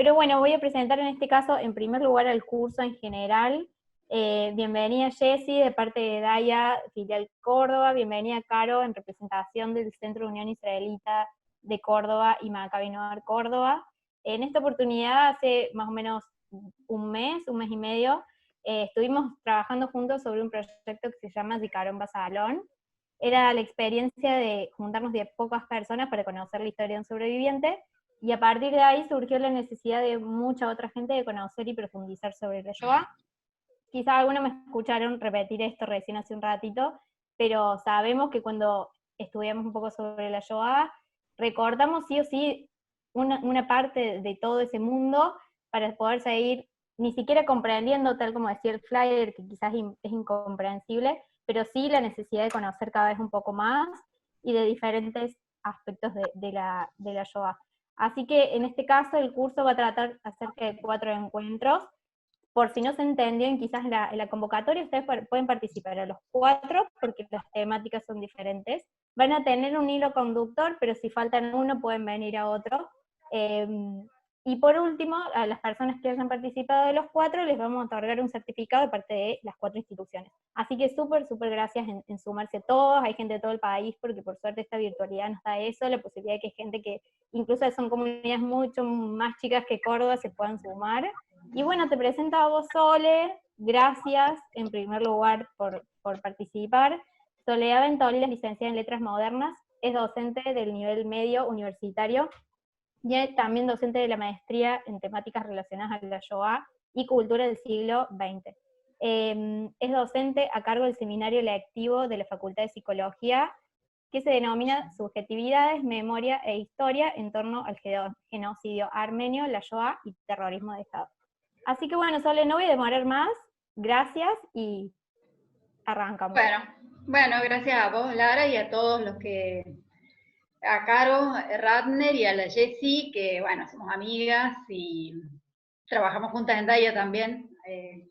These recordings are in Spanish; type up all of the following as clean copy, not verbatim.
Pero bueno, voy a presentar en este caso, en primer lugar, el curso en general. Bienvenida Jessy, de parte de Daya, filial Córdoba. Bienvenida Caro, en representación del Centro de Unión Israelita de Córdoba y Maccabi Noar Córdoba. En esta oportunidad, hace más o menos un mes y medio, estuvimos trabajando juntos sobre un proyecto que se llama Zikaron Basalón. Era la experiencia de juntarnos de pocas personas para conocer la historia de un sobreviviente, y a partir de ahí surgió la necesidad de mucha otra gente de conocer y profundizar sobre la Shoah. Quizá algunos me escucharon repetir esto recién hace un ratito, pero sabemos que cuando estudiamos un poco sobre la Shoah, recordamos sí o sí una parte de todo ese mundo para poder seguir ni siquiera comprendiendo, tal como decía el flyer, que quizás es incomprensible, pero sí la necesidad de conocer cada vez un poco más y de diferentes aspectos de la Shoah. Así que en este caso el curso va a tratar acerca de 4 encuentros. Por si no se entendieron, quizás en la convocatoria ustedes pueden participar a los 4, porque las temáticas son diferentes. Van a tener un hilo conductor, pero si faltan uno pueden venir a otro. Y por último, a las personas que hayan participado de los 4, les vamos a otorgar un certificado de parte de las 4 instituciones. Así que súper gracias en sumarse todos. Hay gente de todo el país, porque por suerte esta virtualidad nos da eso, la posibilidad de que gente que incluso son comunidades mucho más chicas que Córdoba se puedan sumar. Y bueno, te presento a vos, Sole. Gracias, en primer lugar, por participar. Soledad Ventoli es licenciada en Letras Modernas, es docente del nivel medio universitario, y es también docente de la maestría en temáticas relacionadas a la Shoah y cultura del siglo XX. Es docente a cargo del seminario lectivo de la Facultad de Psicología, que se denomina Subjetividades, Memoria e Historia en torno al genocidio armenio, la Shoah y terrorismo de Estado. Así que bueno, Sole, no voy a demorar más. Gracias y arrancamos. Bueno, gracias a vos, Lara, y a todos los que, a Caro Radner y a la Jessie, que bueno, somos amigas y trabajamos juntas en Daya también.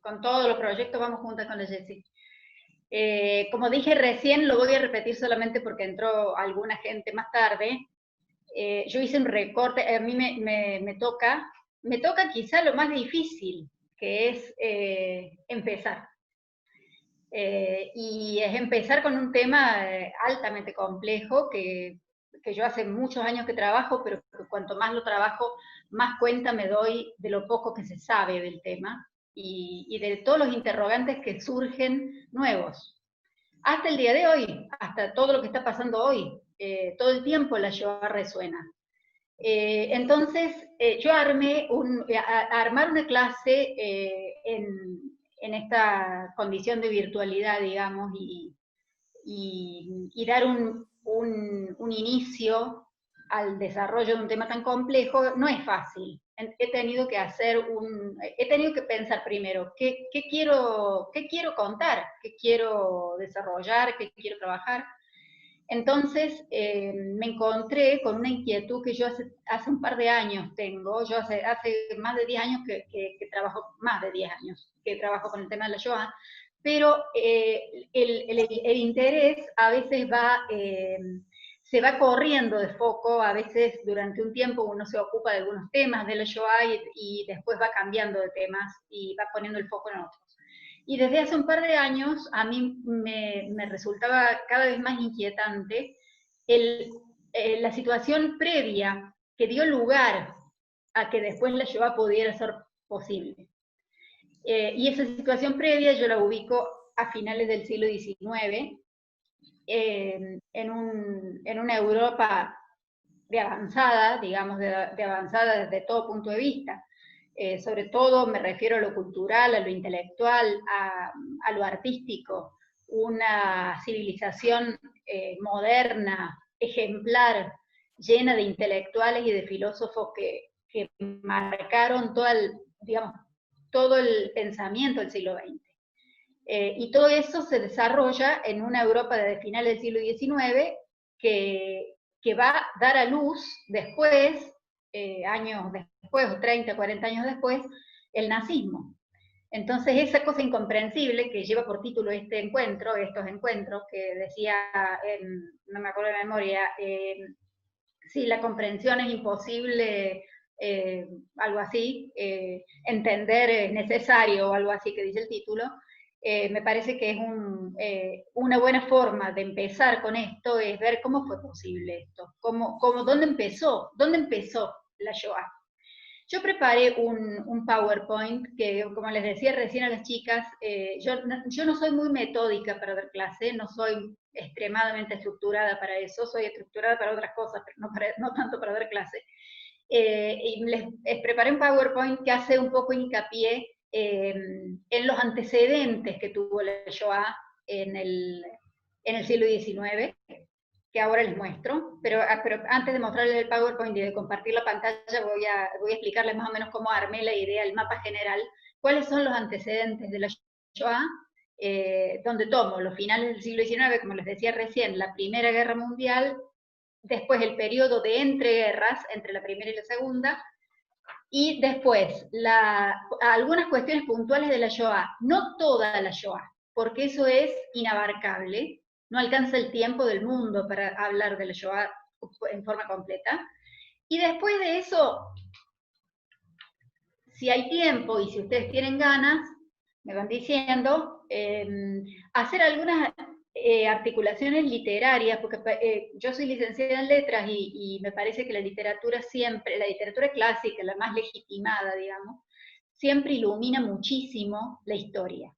Con todos los proyectos vamos juntas con la Jessie. Como dije recién, lo voy a repetir solamente porque entró alguna gente más tarde. Yo hice un recorte, a mí me toca quizá lo más difícil, que es empezar. Y es empezar con un tema altamente complejo que yo hace muchos años que trabajo, pero que cuanto más lo trabajo, más cuenta me doy de lo poco que se sabe del tema y de todos los interrogantes que surgen nuevos. Hasta el día de hoy, hasta todo lo que está pasando hoy, todo el tiempo la Shoah resuena. Entonces, yo armar una clase en esta condición de virtualidad, digamos, y dar un inicio al desarrollo de un tema tan complejo no es fácil. He tenido que pensar primero qué quiero contar, qué quiero desarrollar, qué quiero trabajar. Entonces me encontré con una inquietud que yo hace un par de años tengo. Yo hace más de 10 años que trabajo, más de 10 años que trabajo con el tema de la Shoah, pero el interés a veces se va corriendo de foco. A veces durante un tiempo uno se ocupa de algunos temas de la Shoah y después va cambiando de temas y va poniendo el foco en otros. Y desde hace un par de años a mí me resultaba cada vez más inquietante la situación previa que dio lugar a que después la Shoah pudiera ser posible. Y esa situación previa yo la ubico a finales del siglo XIX, en una Europa de avanzada, digamos, de avanzada desde todo punto de vista. Sobre todo me refiero a lo cultural, a lo intelectual, a lo artístico, una civilización moderna, ejemplar, llena de intelectuales y de filósofos que marcaron todo el pensamiento del siglo XX. Y todo eso se desarrolla en una Europa desde finales del siglo XIX que va a dar a luz después, años después, o 30, 40 años después, el nazismo. Entonces esa cosa incomprensible que lleva por título estos encuentros, que decía, no me acuerdo de memoria, si la comprensión es imposible algo así, entender es necesario, o algo así que dice el título. Me parece que es una buena forma de empezar con esto, es ver cómo fue posible esto, dónde empezó la Shoah. Yo preparé un PowerPoint que, como les decía recién a las chicas, yo no soy muy metódica para dar clase, no soy extremadamente estructurada para eso, soy estructurada para otras cosas, pero no tanto para dar clase. Y les preparé un PowerPoint que hace un poco hincapié en los antecedentes que tuvo la Shoah en el siglo XIX, que ahora les muestro, pero antes de mostrarles el PowerPoint y de compartir la pantalla voy a explicarles más o menos cómo armé la idea, el mapa general, cuáles son los antecedentes de la Shoah, donde tomo los finales del siglo XIX, como les decía recién, la Primera Guerra Mundial, después el periodo de entreguerras, entre la primera y la segunda, y después algunas cuestiones puntuales de la Shoah, no toda la Shoah, porque eso es inabarcable, no alcanza el tiempo del mundo para hablar de la Shoah en forma completa. Y después de eso, si hay tiempo y si ustedes tienen ganas, me van diciendo, hacer algunas articulaciones literarias, porque yo soy licenciada en letras y me parece que la literatura siempre, la literatura clásica, la más legitimada, digamos, siempre ilumina muchísimo la historia.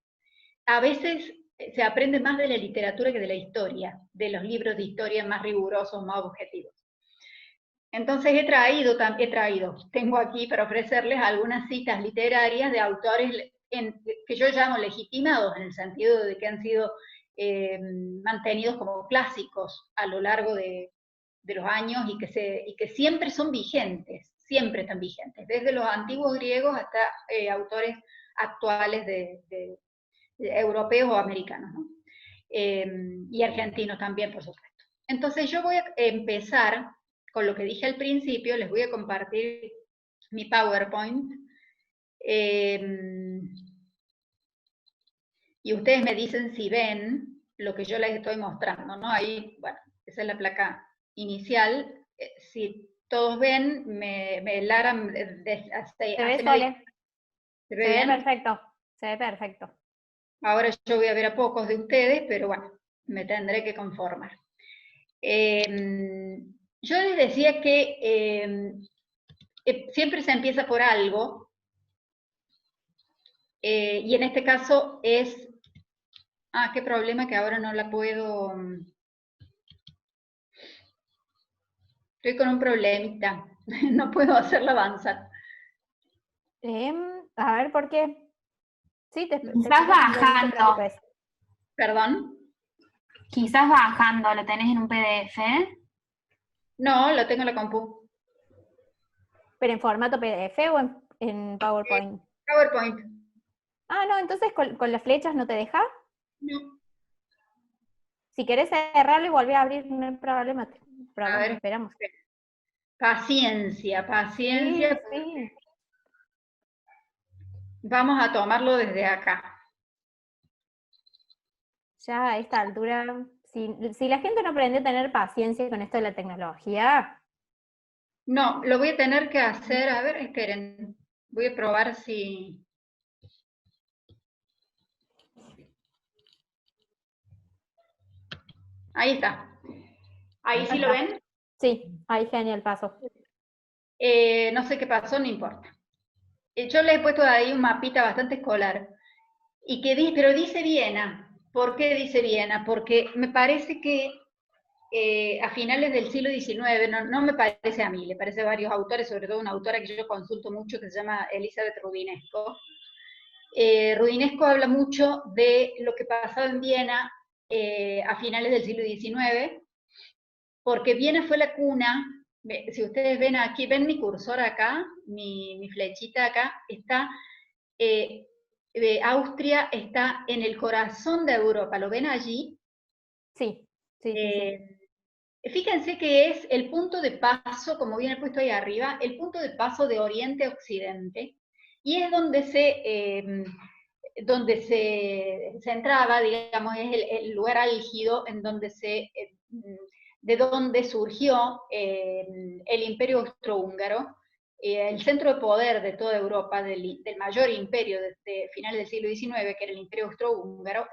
A veces se aprende más de la literatura que de la historia, de los libros de historia más rigurosos, más objetivos. Entonces tengo aquí para ofrecerles algunas citas literarias de autores que yo llamo legitimados, en el sentido de que han sido mantenidos como clásicos a lo largo de los años y que siempre son vigentes, siempre están vigentes, desde los antiguos griegos hasta autores actuales de europeos o americanos, ¿no? Y argentinos también, por supuesto. Entonces yo voy a empezar con lo que dije al principio, les voy a compartir mi PowerPoint. Y ustedes me dicen si ven lo que yo les estoy mostrando, ¿no? Ahí, bueno, esa es la placa inicial. Si todos ven, Lara... ¿Se ve, Sole? ¿Se ve bien? Perfecto, se ve perfecto. Ahora yo voy a ver a pocos de ustedes, pero bueno, me tendré que conformar. Yo les decía que siempre se empieza por algo, y en este caso es... qué problema que ahora no la puedo... Estoy con un problemita, no puedo hacerla avanzar. A ver, ¿por qué? Sí, Quizás bajando. ¿Perdón? Quizás bajando, ¿lo tenés en un PDF? No, lo tengo en la compu. ¿Pero en formato PDF o en PowerPoint? PowerPoint. No, entonces con las flechas no te deja. No. Si querés cerrarlo y volver a abrir, no hay problema. A ver, esperamos. Paciencia. Sí. Vamos a tomarlo desde acá. Ya a esta altura, si la gente no aprendió a tener paciencia con esto de la tecnología... No, lo voy a tener que hacer, a ver, esperen, voy a probar si... Ahí está. ¿Ahí sí lo ven? Sí, ahí genial paso. No sé qué pasó, no importa. Yo le he puesto ahí un mapita bastante escolar, pero dice Viena. ¿Por qué dice Viena? Porque me parece que a finales del siglo XIX, no me parece a mí, le parece a varios autores, sobre todo una autora que yo consulto mucho que se llama Elizabeth Rudinesco. Rudinesco habla mucho de lo que pasaba en Viena a finales del siglo XIX, porque Viena fue la cuna. Si ustedes ven aquí, ven mi cursor acá, mi flechita acá, está, Austria está en el corazón de Europa, ¿lo ven allí? Sí. Fíjense que es el punto de paso, como viene puesto ahí arriba, el punto de paso de Oriente a Occidente, y es donde se centraba, digamos, es el lugar álgido en donde de donde surgió el Imperio Austrohúngaro, el centro de poder de toda Europa, del mayor imperio de finales del siglo XIX, que era el Imperio Austrohúngaro,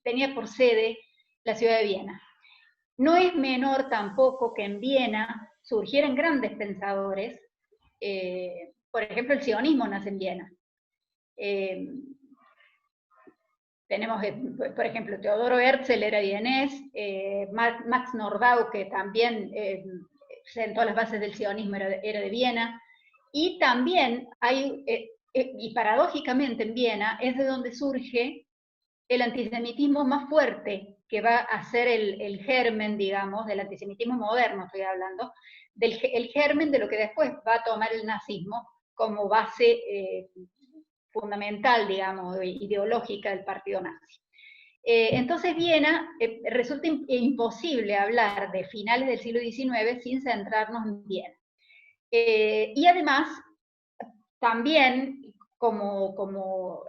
tenía por sede la ciudad de Viena. No es menor tampoco que en Viena surgieran grandes pensadores. Por ejemplo, el sionismo nace en Viena. Tenemos, por ejemplo, Teodoro Herzl era vienés, Max Nordau, que también sentó las bases del sionismo, era de Viena, y también hay, y paradójicamente en Viena, es de donde surge el antisemitismo más fuerte, que va a ser el germen, digamos, del antisemitismo moderno, estoy hablando, el germen de lo que después va a tomar el nazismo como base fundamental, digamos, ideológica del partido nazi. Entonces Viena resulta imposible hablar de finales del siglo XIX sin centrarnos en Viena. Y además, también, como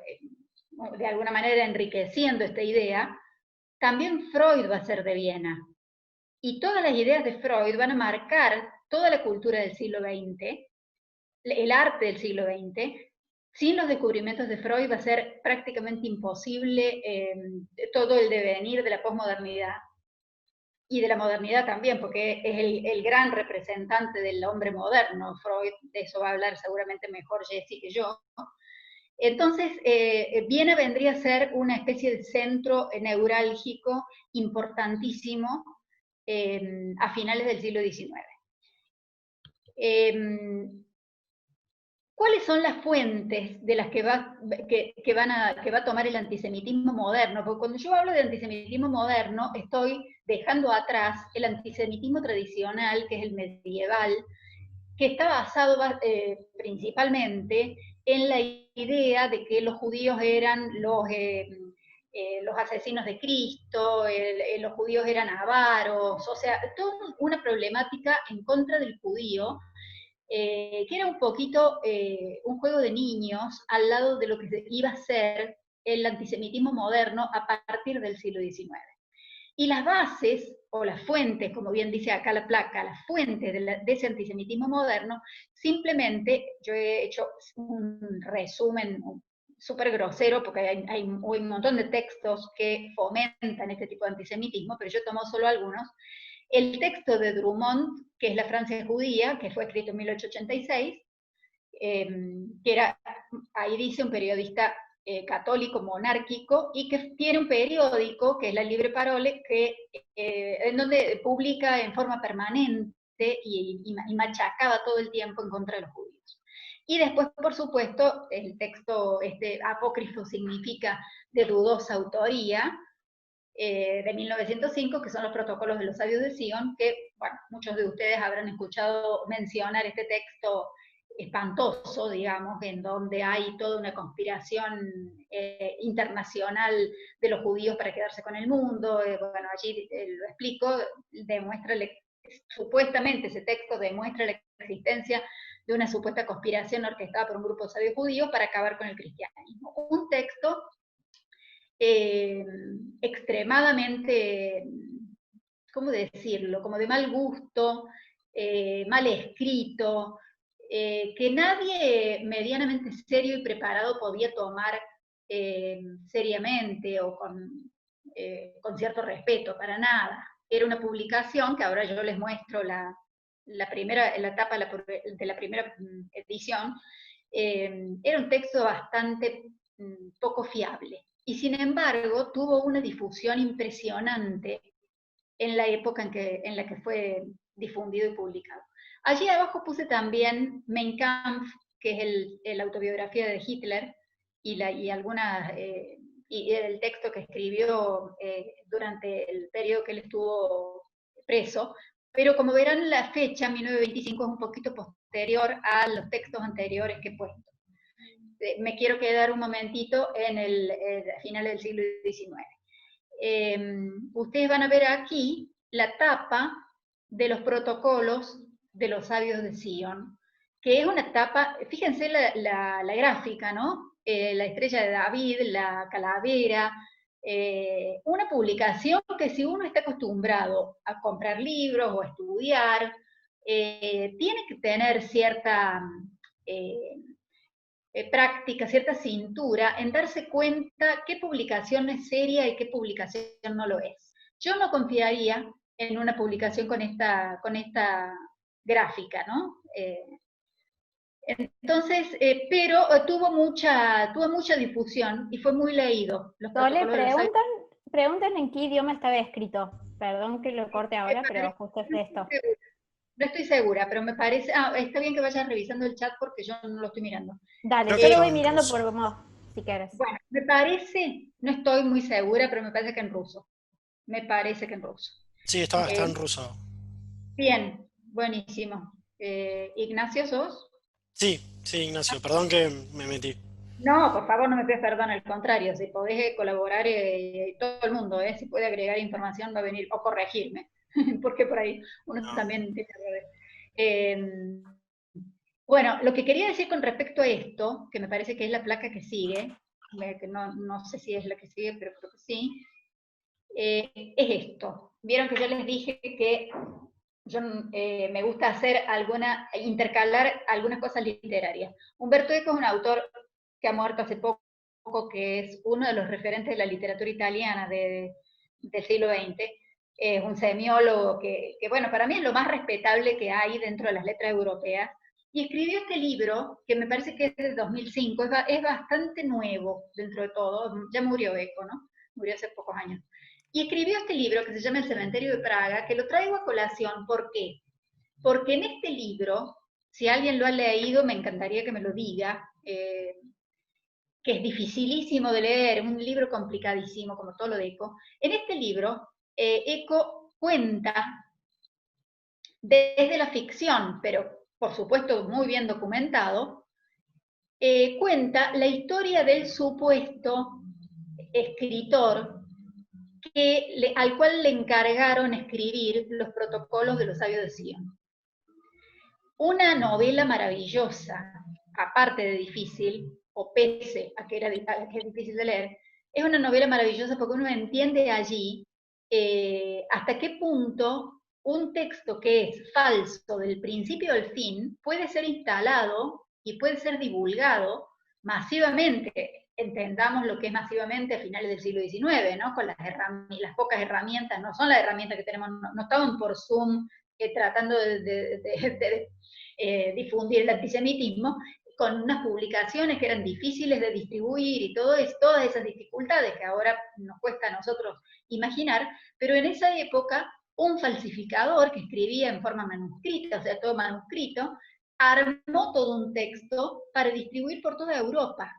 de alguna manera enriqueciendo esta idea, también Freud va a ser de Viena. Y todas las ideas de Freud van a marcar toda la cultura del siglo XX, el arte del siglo XX. Sin los descubrimientos de Freud va a ser prácticamente imposible todo el devenir de la posmodernidad. Y de la modernidad también, porque es el gran representante del hombre moderno. Freud, de eso va a hablar seguramente mejor Jessie que yo. Entonces, Viena vendría a ser una especie de centro neurálgico importantísimo a finales del siglo XIX. ¿Cuáles son las fuentes de las que va a tomar el antisemitismo moderno? Porque cuando yo hablo de antisemitismo moderno, estoy dejando atrás el antisemitismo tradicional, que es el medieval, que está basado principalmente en la idea de que los judíos eran los asesinos de Cristo, los judíos eran avaros, o sea, toda una problemática en contra del judío, que era un poquito un juego de niños al lado de lo que iba a ser el antisemitismo moderno a partir del siglo XIX. Y las bases, o las fuentes, como bien dice acá la placa, las fuentes de ese antisemitismo moderno, simplemente, yo he hecho un resumen súper grosero, porque hay un montón de textos que fomentan este tipo de antisemitismo, pero yo tomo solo algunos. El texto de Drummond, que es La Francia judía, que fue escrito en 1886, que era, ahí dice, un periodista católico monárquico, y que tiene un periódico, que es la Libre Parole, en donde publica en forma permanente y machacaba todo el tiempo en contra de los judíos. Y después, por supuesto, el texto apócrifo significa de dudosa autoría, de 1905, que son los protocolos de los sabios de Sion, que, bueno, muchos de ustedes habrán escuchado mencionar este texto espantoso, digamos, en donde hay toda una conspiración internacional de los judíos para quedarse con el mundo. Bueno, allí lo explico, supuestamente ese texto demuestra la existencia de una supuesta conspiración orquestada por un grupo de sabios judíos para acabar con el cristianismo. Un texto extremadamente, ¿cómo decirlo?, como de mal gusto, mal escrito, que nadie medianamente serio y preparado podía tomar seriamente o con cierto respeto, para nada. Era una publicación que ahora yo les muestro la etapa de la primera edición. Era un texto bastante poco fiable. Y sin embargo, tuvo una difusión impresionante en la época en la que fue difundido y publicado. Allí abajo puse también Mein Kampf, que es la autobiografía de Hitler, y el texto que escribió durante el periodo que él estuvo preso. Pero como verán, la fecha, 1925, es un poquito posterior a los textos anteriores que he puesto. Me quiero quedar un momentito en el final del siglo XIX. Ustedes van a ver aquí la tapa de los protocolos de los sabios de Sion, que es una tapa, fíjense la gráfica, ¿no? La estrella de David, la calavera, una publicación que si uno está acostumbrado a comprar libros o a estudiar, tiene que tener cierta práctica, cierta cintura en darse cuenta qué publicación es seria y qué publicación no lo es. Yo no confiaría en una publicación con esta gráfica, ¿no? Entonces, pero tuvo mucha difusión y fue muy leído. Los Sole, protocolos de los preguntan en qué idioma estaba escrito. Perdón que lo corte ahora, pero justo es esto. No estoy segura, pero me parece... está bien que vayas revisando el chat porque yo no lo estoy mirando. Dale, Creo yo que lo estaba voy en mirando ruso. por vos, si querés. Bueno, me parece, no estoy muy segura, pero me parece que en ruso. Me parece que en ruso. Sí, está en ruso. Bien, buenísimo. Ignacio, ¿sos? Sí, Ignacio, perdón que me metí. No, por favor, no me pidas perdón, al contrario, si podés colaborar, todo el mundo, si puede agregar información va a venir, o corregirme, porque por ahí uno No. también tiene errores. Bueno, lo que quería decir con respecto a esto, que me parece que es la placa que sigue, que no sé si es la que sigue, pero creo que sí, es esto. Vieron que yo les dije que yo me gusta intercalar algunas cosas literarias. Humberto Eco es un autor que ha muerto hace poco, que es uno de los referentes de la literatura italiana del siglo XX. Es un semiólogo que, bueno, para mí es lo más respetable que hay dentro de las letras europeas. Y escribió este libro, que me parece que es de 2005, es bastante nuevo dentro de todo. Ya murió Eco, ¿no? Murió hace pocos años. Y escribió este libro que se llama El cementerio de Praga, que lo traigo a colación. ¿Por qué? Porque en este libro, si alguien lo ha leído, me encantaría que me lo diga, que es dificilísimo de leer, un libro complicadísimo, como todo lo de Eco. En este libro, Eco cuenta desde la ficción, pero por supuesto muy bien documentado, cuenta la historia del supuesto escritor al cual le encargaron escribir los protocolos de los sabios de Sion. Una novela maravillosa, aparte de difícil, o pese a que es difícil de leer, es una novela maravillosa porque uno entiende allí hasta qué punto un texto que es falso del principio al fin puede ser instalado y puede ser divulgado masivamente. Entendamos lo que es masivamente a finales del siglo XIX, ¿no? Con las pocas herramientas, no son las herramientas que tenemos, no estaban por Zoom tratando de difundir el antisemitismo, con unas publicaciones que eran difíciles de distribuir y todas esas dificultades que ahora nos cuesta a nosotros imaginar, pero en esa época un falsificador que escribía en forma manuscrita, o sea, todo manuscrito, armó todo un texto para distribuir por toda Europa.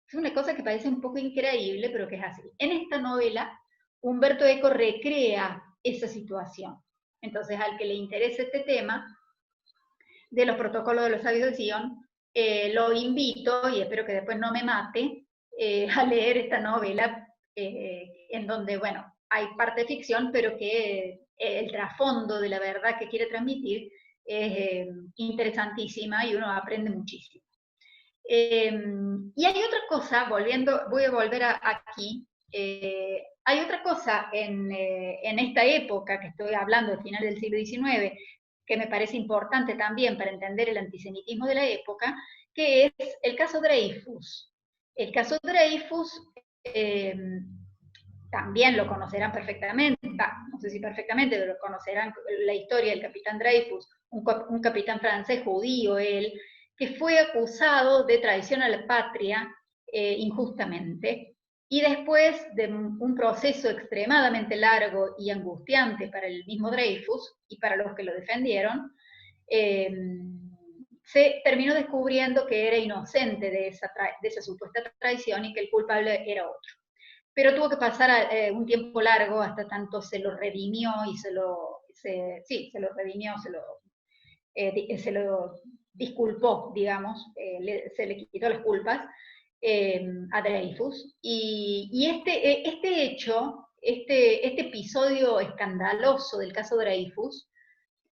Es una cosa que parece un poco increíble, pero que es así. En esta novela, Humberto Eco recrea esa situación. Entonces, al que le interese este tema de los protocolos de los sabios de Sion, lo invito, y espero que después no me mate, a leer esta novela, en donde, bueno, hay parte de ficción, pero que el trasfondo de la verdad que quiere transmitir es interesantísima y uno aprende muchísimo. Y hay otra cosa, voy a volver aquí, hay otra cosa en esta época que estoy hablando, al final del siglo XIX, que me parece importante también para entender el antisemitismo de la época, que es el caso Dreyfus. El caso Dreyfus también lo conocerán perfectamente, no sé si perfectamente, pero conocerán la historia del capitán Dreyfus, un capitán francés judío él, que fue acusado de traición a la patria injustamente, y después de un proceso extremadamente largo y angustiante para el mismo Dreyfus y para los que lo defendieron, se terminó descubriendo que era inocente de esa supuesta traición y que el culpable era otro. Pero tuvo que pasar un tiempo largo hasta tanto se lo redimió y se lo disculpó, digamos, se le quitó las culpas a Dreyfus. Y este hecho, este episodio escandaloso del caso Dreyfus,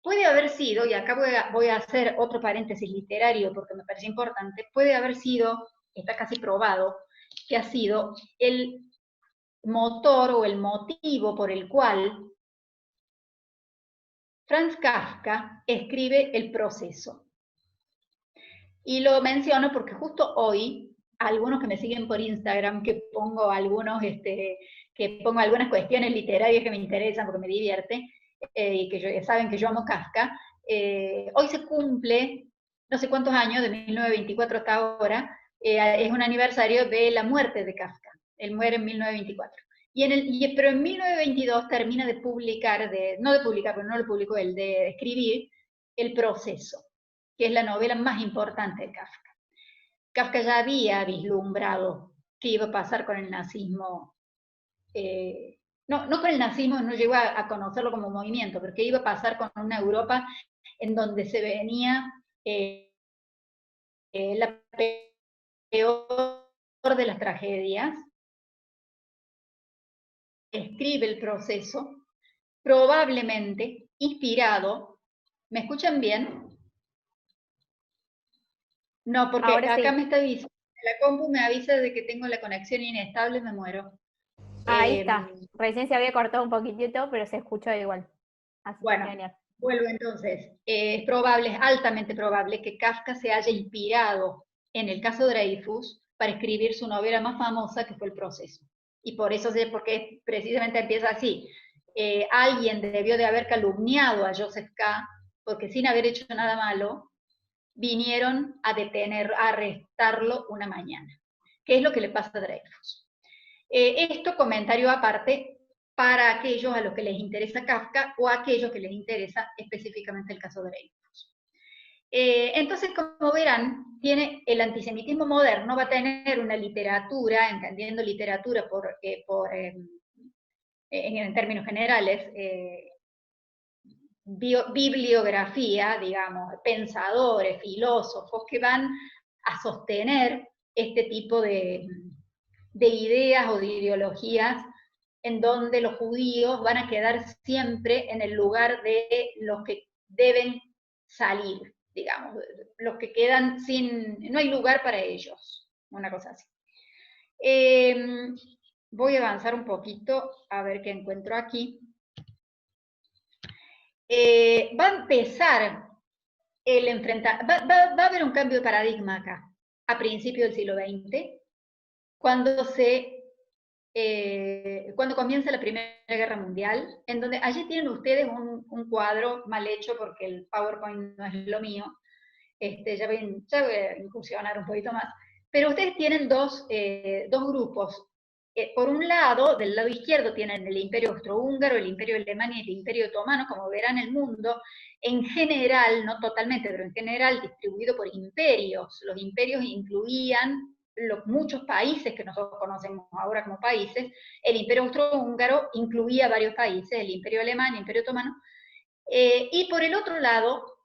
puede haber sido, y acá voy a hacer otro paréntesis literario porque me parece importante, puede haber sido, está casi probado, que ha sido el motor o el motivo por el cual Franz Kafka escribe El proceso. Y lo menciono porque justo hoy, algunos que me siguen por Instagram, que pongo algunas cuestiones literarias que me interesan porque me divierte, y que saben que yo amo Kafka, hoy se cumple, no sé cuántos años, de 1924 hasta ahora, es un aniversario de la muerte de Kafka. Él muere en 1924. Pero en 1922 termina de publicar, no de publicar, pero no lo publicó él, de escribir El proceso, que es la novela más importante de Kafka. Kafka ya había vislumbrado qué iba a pasar con el nazismo, no con el nazismo, no llegó a conocerlo como movimiento, pero qué iba a pasar con una Europa en donde se venía la peor de las tragedias. Escribe El proceso, probablemente inspirado. ¿Me escuchan bien? No, porque Ahora acá sí. me está avisando, la compu me avisa de que tengo la conexión inestable, me muero. Ahí está. Recién se había cortado un poquitito, pero se escuchó igual. Así Bueno, que genial. vuelvo entonces. Es probable, es altamente probable que Kafka se haya inspirado en el caso Dreyfus para escribir su novela más famosa, que fue El proceso. Y por eso sé, porque precisamente empieza así. Alguien debió de haber calumniado a Joseph K., porque sin haber hecho nada malo, vinieron a arrestarlo una mañana. ¿Qué es lo que le pasa a Dreyfus? Esto comentario aparte para aquellos a los que les interesa Kafka o a aquellos que les interesa específicamente el caso Dreyfus. Entonces, como verán, el antisemitismo moderno va a tener una literatura, entendiendo literatura en términos generales, bibliografía, digamos, pensadores, filósofos que van a sostener este tipo de ideas o de ideologías en donde los judíos van a quedar siempre en el lugar de los que deben salir, digamos, los que quedan no hay lugar para ellos, una cosa así. Voy a avanzar un poquito, a ver qué encuentro aquí. Va a empezar el enfrentamiento, va a haber un cambio de paradigma acá, a principios del siglo XX, cuando comienza la Primera Guerra Mundial, en donde allí tienen ustedes un cuadro mal hecho, porque el PowerPoint no es lo mío, ya voy a incursionar un poquito más, pero ustedes tienen dos grupos. Por un lado, del lado izquierdo tienen el Imperio Austrohúngaro, el Imperio Alemán y el Imperio Otomano. Como verán, el mundo en general, no totalmente, pero en general distribuido por imperios. Los imperios incluían muchos países que nosotros conocemos ahora como países. El Imperio Austrohúngaro incluía varios países, el Imperio Alemán, el Imperio Otomano. Y por el otro lado,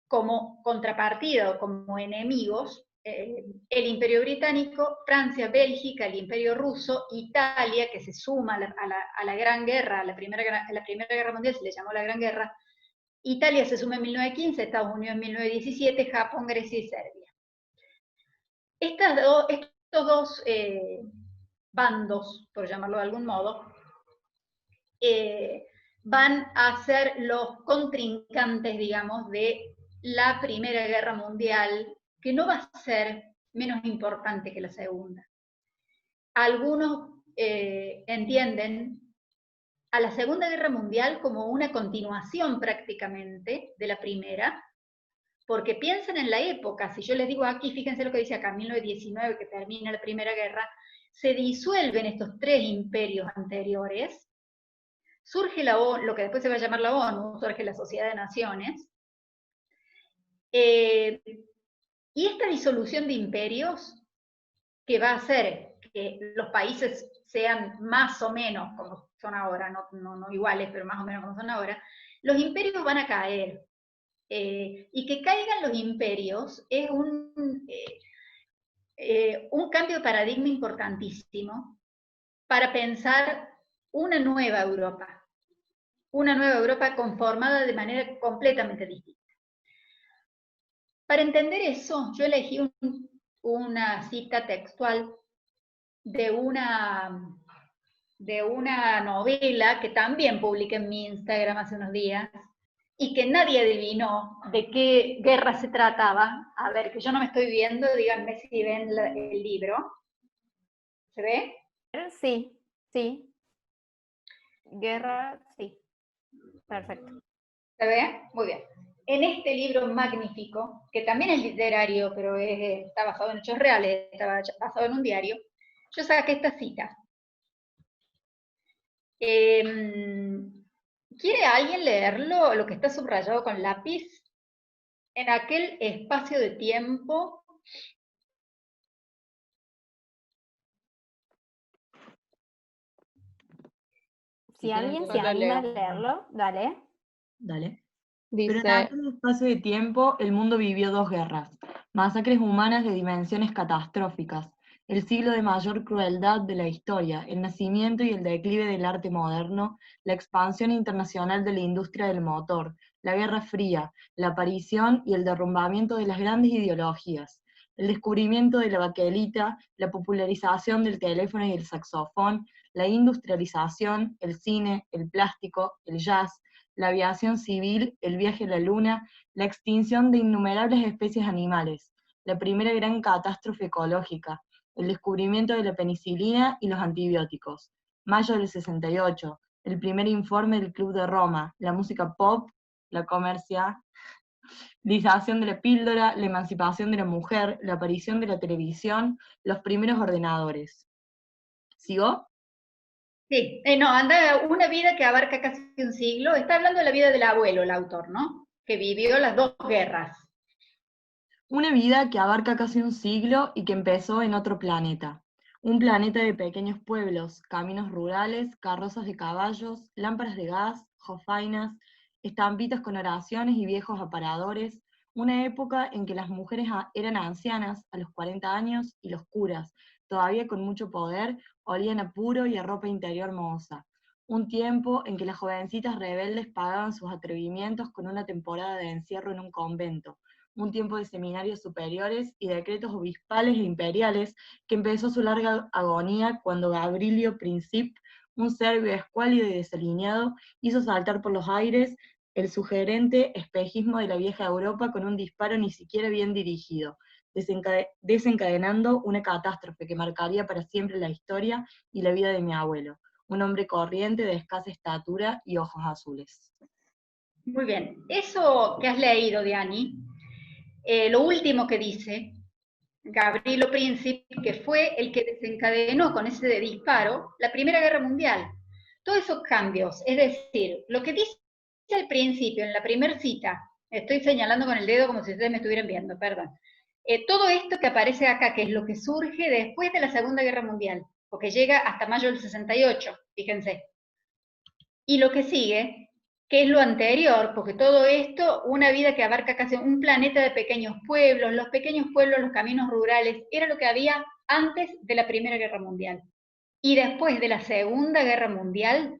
como contrapartida o como enemigos, el Imperio Británico, Francia, Bélgica, el Imperio Ruso, Italia, que se suma a la Gran Guerra, a la Primera Guerra Mundial, se le llamó la Gran Guerra. Italia se suma en 1915, Estados Unidos en 1917, Japón, Grecia y Serbia. Estos dos bandos, por llamarlo de algún modo, van a ser los contrincantes, digamos, de la Primera Guerra Mundial, que no va a ser menos importante que la Segunda. Algunos entienden a la Segunda Guerra Mundial como una continuación prácticamente de la Primera, porque piensen en la época. Si yo les digo aquí, fíjense lo que dice acá, 1919, que termina la Primera Guerra, se disuelven estos tres imperios anteriores, surge la ONU, lo que después se va a llamar la ONU, surge la Sociedad de Naciones, y esta disolución de imperios, que va a hacer que los países sean más o menos como son ahora, no iguales, pero más o menos como son ahora, los imperios van a caer. Y que caigan los imperios es un cambio de paradigma importantísimo para pensar una nueva Europa conformada de manera completamente distinta. Para entender eso, yo elegí una cita textual de una novela que también publiqué en mi Instagram hace unos días, y que nadie adivinó de qué guerra se trataba. A ver, que yo no me estoy viendo, díganme si ven el libro. ¿Se ve? Sí, sí. Guerra, sí. Perfecto. ¿Se ve? Muy bien. En este libro magnífico, que también es literario, pero está basado en hechos reales, está basado en un diario, yo saqué esta cita. ¿Quiere alguien leerlo, lo que está subrayado con lápiz? En aquel espacio de tiempo. Si alguien se anima a leerlo, dale. Dale. Pero en Dice, aquel espacio de tiempo el mundo vivió dos guerras, masacres humanas de dimensiones catastróficas, el siglo de mayor crueldad de la historia, el nacimiento y el declive del arte moderno, la expansión internacional de la industria del motor, la Guerra Fría, la aparición y el derrumbamiento de las grandes ideologías, el descubrimiento de la baquelita, la popularización del teléfono y el saxofón, la industrialización, el cine, el plástico, el jazz, la aviación civil, el viaje a la luna, la extinción de innumerables especies animales, la primera gran catástrofe ecológica, el descubrimiento de la penicilina y los antibióticos, mayo del 68, el primer informe del Club de Roma, la música pop, la comercialización de la píldora, la emancipación de la mujer, la aparición de la televisión, los primeros ordenadores. ¿Sigo? Sí, no, anda una vida que abarca casi un siglo. Está hablando de la vida del abuelo, el autor, ¿no? Que vivió las dos guerras. Una vida que abarca casi un siglo y que empezó en otro planeta. Un planeta de pequeños pueblos, caminos rurales, carrozas de caballos, lámparas de gas, jofainas, estampitas con oraciones y viejos aparadores. Una época en que las mujeres eran ancianas a los 40 años y los curas, todavía con mucho poder, olían a puro y a ropa interior mohosa. Un tiempo en que las jovencitas rebeldes pagaban sus atrevimientos con una temporada de encierro en un convento. Un tiempo de seminarios superiores y decretos obispales e imperiales que empezó su larga agonía cuando Gabrilio Princip, un serbio escuálido y desalineado, hizo saltar por los aires el sugerente espejismo de la vieja Europa con un disparo ni siquiera bien dirigido, desencadenando una catástrofe que marcaría para siempre la historia y la vida de mi abuelo, un hombre corriente de escasa estatura y ojos azules. Muy bien. Eso que has leído, Diani, lo último que dice Gabrielo Princip, que fue el que desencadenó con ese disparo la Primera Guerra Mundial. Todos esos cambios, es decir, lo que dice al principio, en la primera cita, estoy señalando con el dedo como si ustedes me estuvieran viendo, perdón. Todo esto que aparece acá, que es lo que surge después de la Segunda Guerra Mundial, porque llega hasta mayo del 68, fíjense. Y lo que sigue, que es lo anterior, porque todo esto, una vida que abarca casi un planeta de pequeños pueblos, los pequeños pueblos, los caminos rurales, era lo que había antes de la Primera Guerra Mundial. Y después de la Segunda Guerra Mundial,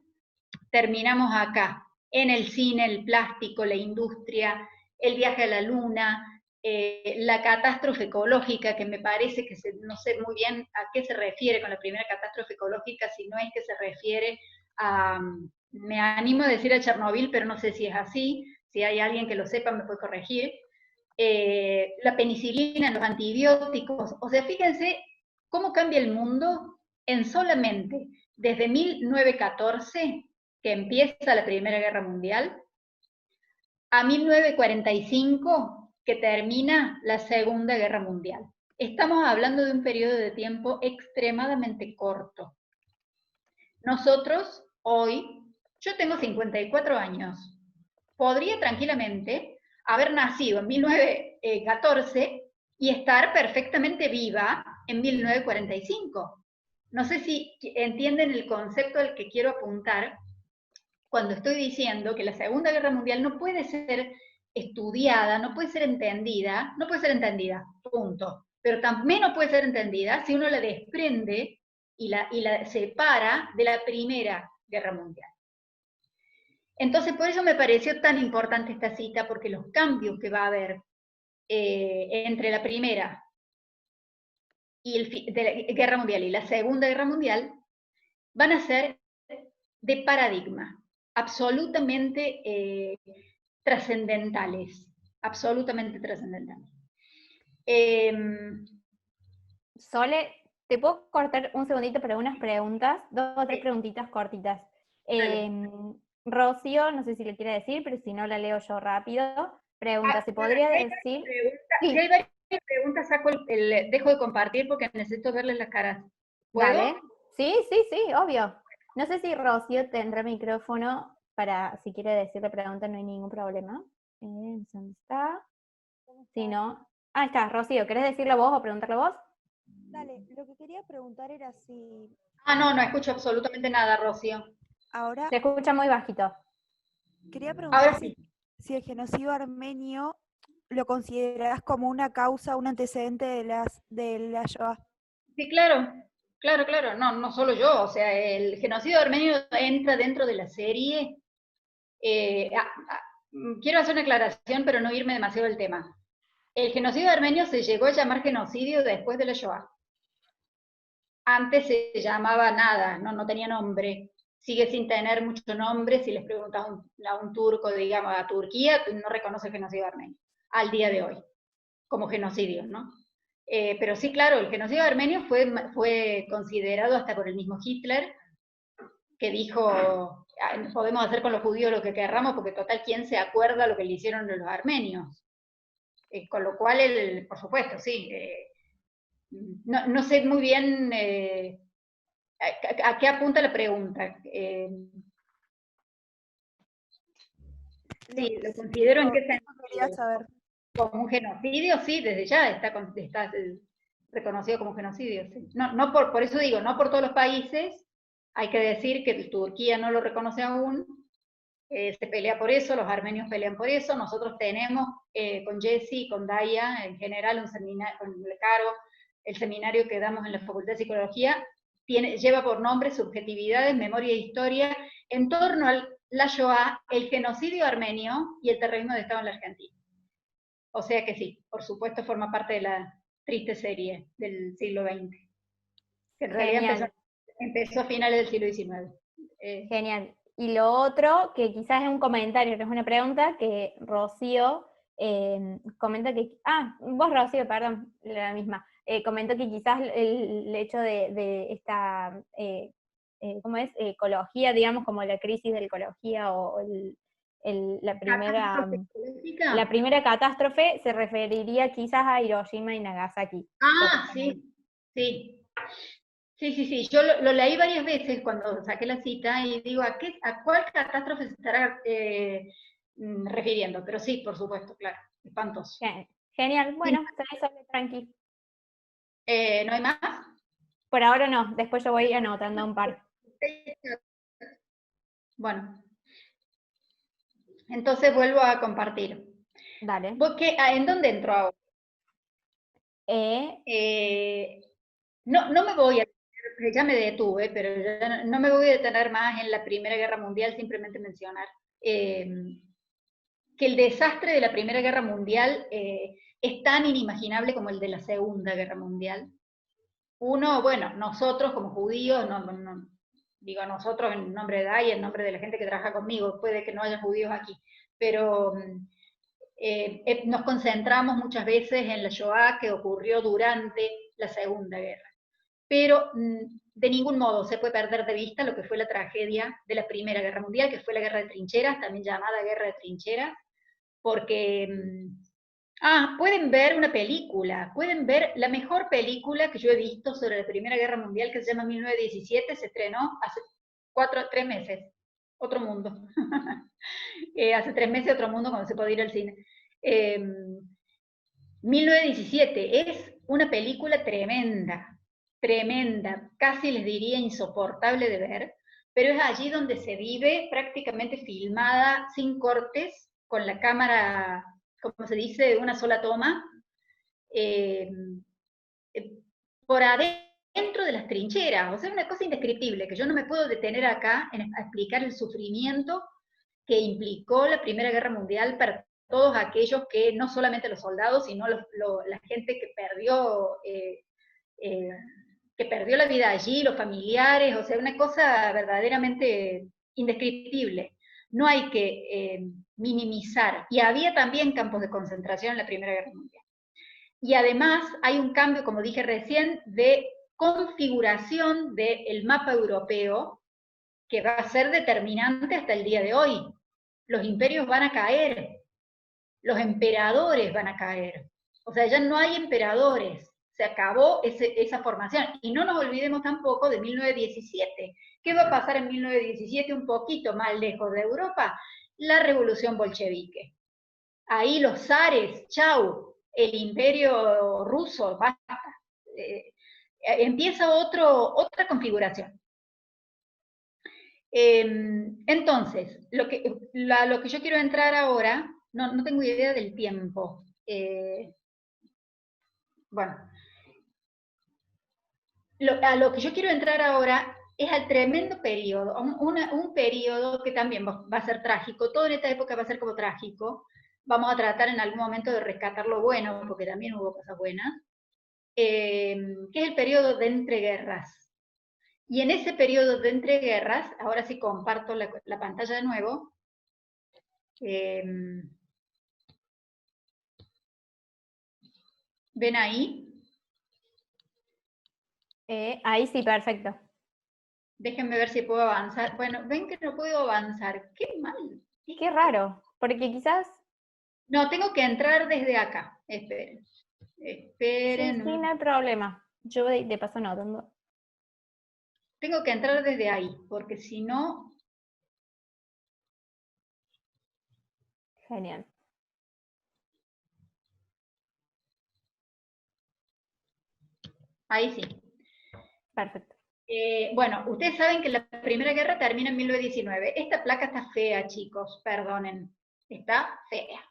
terminamos acá, en el cine, el plástico, la industria, el viaje a la luna, la catástrofe ecológica, que me parece que no sé muy bien a qué se refiere con la primera catástrofe ecológica, si no es que se refiere a, me animo a decir a Chernobyl, pero no sé si es así, si hay alguien que lo sepa me puede corregir, la penicilina, los antibióticos, o sea, fíjense cómo cambia el mundo en solamente desde 1914, que empieza la Primera Guerra Mundial, a 1945, que termina la Segunda Guerra Mundial. Estamos hablando de un periodo de tiempo extremadamente corto. Nosotros, hoy, yo tengo 54 años, podría tranquilamente haber nacido en 1914 y estar perfectamente viva en 1945. No sé si entienden el concepto al que quiero apuntar cuando estoy diciendo que la Segunda Guerra Mundial no puede ser estudiada, no puede ser entendida, punto. Pero también no puede ser entendida si uno la desprende y la separa de la Primera Guerra Mundial. Entonces, por eso me pareció tan importante esta cita, porque los cambios que va a haber entre la Primera de la Guerra Mundial y la Segunda Guerra Mundial van a ser de paradigma, absolutamente trascendentales, absolutamente trascendentales. Sole, ¿te puedo cortar un segundito para unas preguntas? 2 o 3 preguntitas cortitas. Rocío, no sé si le quiere decir, pero si no la leo yo rápido. Pregunta, ¿se podría decir? Si hay varias preguntas, dejo de compartir porque necesito verles las caras. ¿Puedo? Dale. Sí, obvio. No sé si Rocío tendrá micrófono para, si quiere decir la pregunta, no hay ningún problema. ¿Dónde está? Si no... Ah, está, Rocío, ¿querés decirlo vos o preguntarlo vos? Dale, lo que quería preguntar era si No escucho absolutamente nada, Rocío. ahora, Se escucha muy bajito. quería preguntar Ahora sí. si el genocidio armenio lo considerás como una causa, un antecedente de la Shoah. Sí, claro. No solo yo, o sea, el genocidio armenio entra dentro de la serie. Quiero hacer una aclaración, pero no irme demasiado del tema. El genocidio armenio se llegó a llamar genocidio después de la Shoah. Antes se llamaba nada, no tenía nombre. Sigue sin tener mucho nombre. Si les preguntas a un turco, digamos, a Turquía, no reconoce el genocidio armenio, al día de hoy, como genocidio, ¿no? Pero sí, claro, el genocidio armenio fue considerado hasta por el mismo Hitler, que dijo, podemos hacer con los judíos lo que querramos, porque total, ¿quién se acuerda lo que le hicieron a los armenios? Con lo cual, por supuesto, sí. No sé muy bien a qué apunta la pregunta. Sí, lo considero en qué Quería sentido. saber. Como un genocidio, sí, desde ya está reconocido como genocidio. Sí. No por eso digo, no por todos los países. Hay que decir que Turquía no lo reconoce aún. Se pelea por eso, los armenios pelean por eso. Nosotros tenemos con Jessy y con Daya, en general, un seminario, con Caro, el seminario que damos en la Facultad de Psicología, lleva por nombre Subjetividades, Memoria e Historia, en torno a la Shoah, el genocidio armenio y el terrorismo de Estado en la Argentina. O sea que sí, por supuesto forma parte de la triste serie del siglo XX, que en realidad empezó a finales del siglo XIX. Genial. Y lo otro, que quizás es un comentario, no es una pregunta, que Rocío comenta que... vos Rocío, perdón, la misma. Comentó que quizás el hecho de esta, ¿cómo es? Ecología, digamos, como la crisis de la ecología o la primera catástrofe se referiría quizás a Hiroshima y Nagasaki. Sí. Yo lo leí varias veces cuando saqué la cita y digo, ¿a cuál catástrofe se estará refiriendo? Pero sí, por supuesto, claro, espantoso. Genial, bueno, tranqui. ¿No hay más? Por ahora no, después yo voy anotando un par. Bueno, entonces vuelvo a compartir. Dale. ¿En dónde entro ahora? No me voy a... Ya me detuve, pero ya no me voy a detener más en la Primera Guerra Mundial, simplemente mencionar que el desastre de la Primera Guerra Mundial es tan inimaginable como el de la Segunda Guerra Mundial. Nosotros como judíos, digo nosotros en nombre de Daya, en nombre de la gente que trabaja conmigo, puede que no haya judíos aquí, pero nos concentramos muchas veces en la Shoah que ocurrió durante la Segunda Guerra. Pero de ningún modo se puede perder de vista lo que fue la tragedia de la Primera Guerra Mundial, que fue la Guerra de Trincheras, también llamada Guerra de Trincheras, porque pueden ver una película, pueden ver la mejor película que yo he visto sobre la Primera Guerra Mundial, que se llama 1917, se estrenó hace 3 meses, Otro Mundo. Hace 3 meses Otro Mundo, cuando se puede ir al cine. 1917 es una película tremenda, casi les diría insoportable de ver, pero es allí donde se vive prácticamente filmada sin cortes, con la cámara, como se dice, una sola toma, por adentro de las trincheras. O sea, una cosa indescriptible, que yo no me puedo detener acá a explicar el sufrimiento que implicó la Primera Guerra Mundial para todos aquellos que, no solamente los soldados, sino la gente que perdió la vida allí, los familiares, o sea, una cosa verdaderamente indescriptible. no hay que minimizar. Y había también campos de concentración en la Primera Guerra Mundial. Y además hay un cambio, como dije recién, de configuración del mapa europeo que va a ser determinante hasta el día de hoy. Los imperios van a caer, los emperadores van a caer. O sea, ya no hay emperadores, se acabó esa formación. Y no nos olvidemos tampoco de 1917. ¿Qué va a pasar en 1917, un poquito más lejos de Europa? La revolución bolchevique. Ahí los zares, chau, el imperio ruso, basta. Empieza otra configuración. Entonces, lo que yo quiero entrar ahora, no tengo idea del tiempo. Bueno, a lo que yo quiero entrar ahora es al tremendo periodo, un periodo que también va a ser trágico, todo en esta época va a ser como trágico. Vamos a tratar en algún momento de rescatar lo bueno, porque también hubo cosas buenas, que es el periodo de entreguerras. Y en ese periodo de entreguerras, ahora sí comparto la pantalla de nuevo, ¿ven ahí? Ahí sí, perfecto. Déjenme ver si puedo avanzar. Bueno, ven que no puedo avanzar. ¡Qué mal! Qué raro, porque quizás... No, tengo que entrar desde acá. Esperen. Esperen. Sí, no hay problema. Yo de paso anotando. Tengo que entrar desde ahí, porque si no... Genial. Ahí sí. Perfecto. Bueno, ustedes saben que la Primera Guerra termina en 1919. Esta placa está fea, chicos, perdonen. Está fea.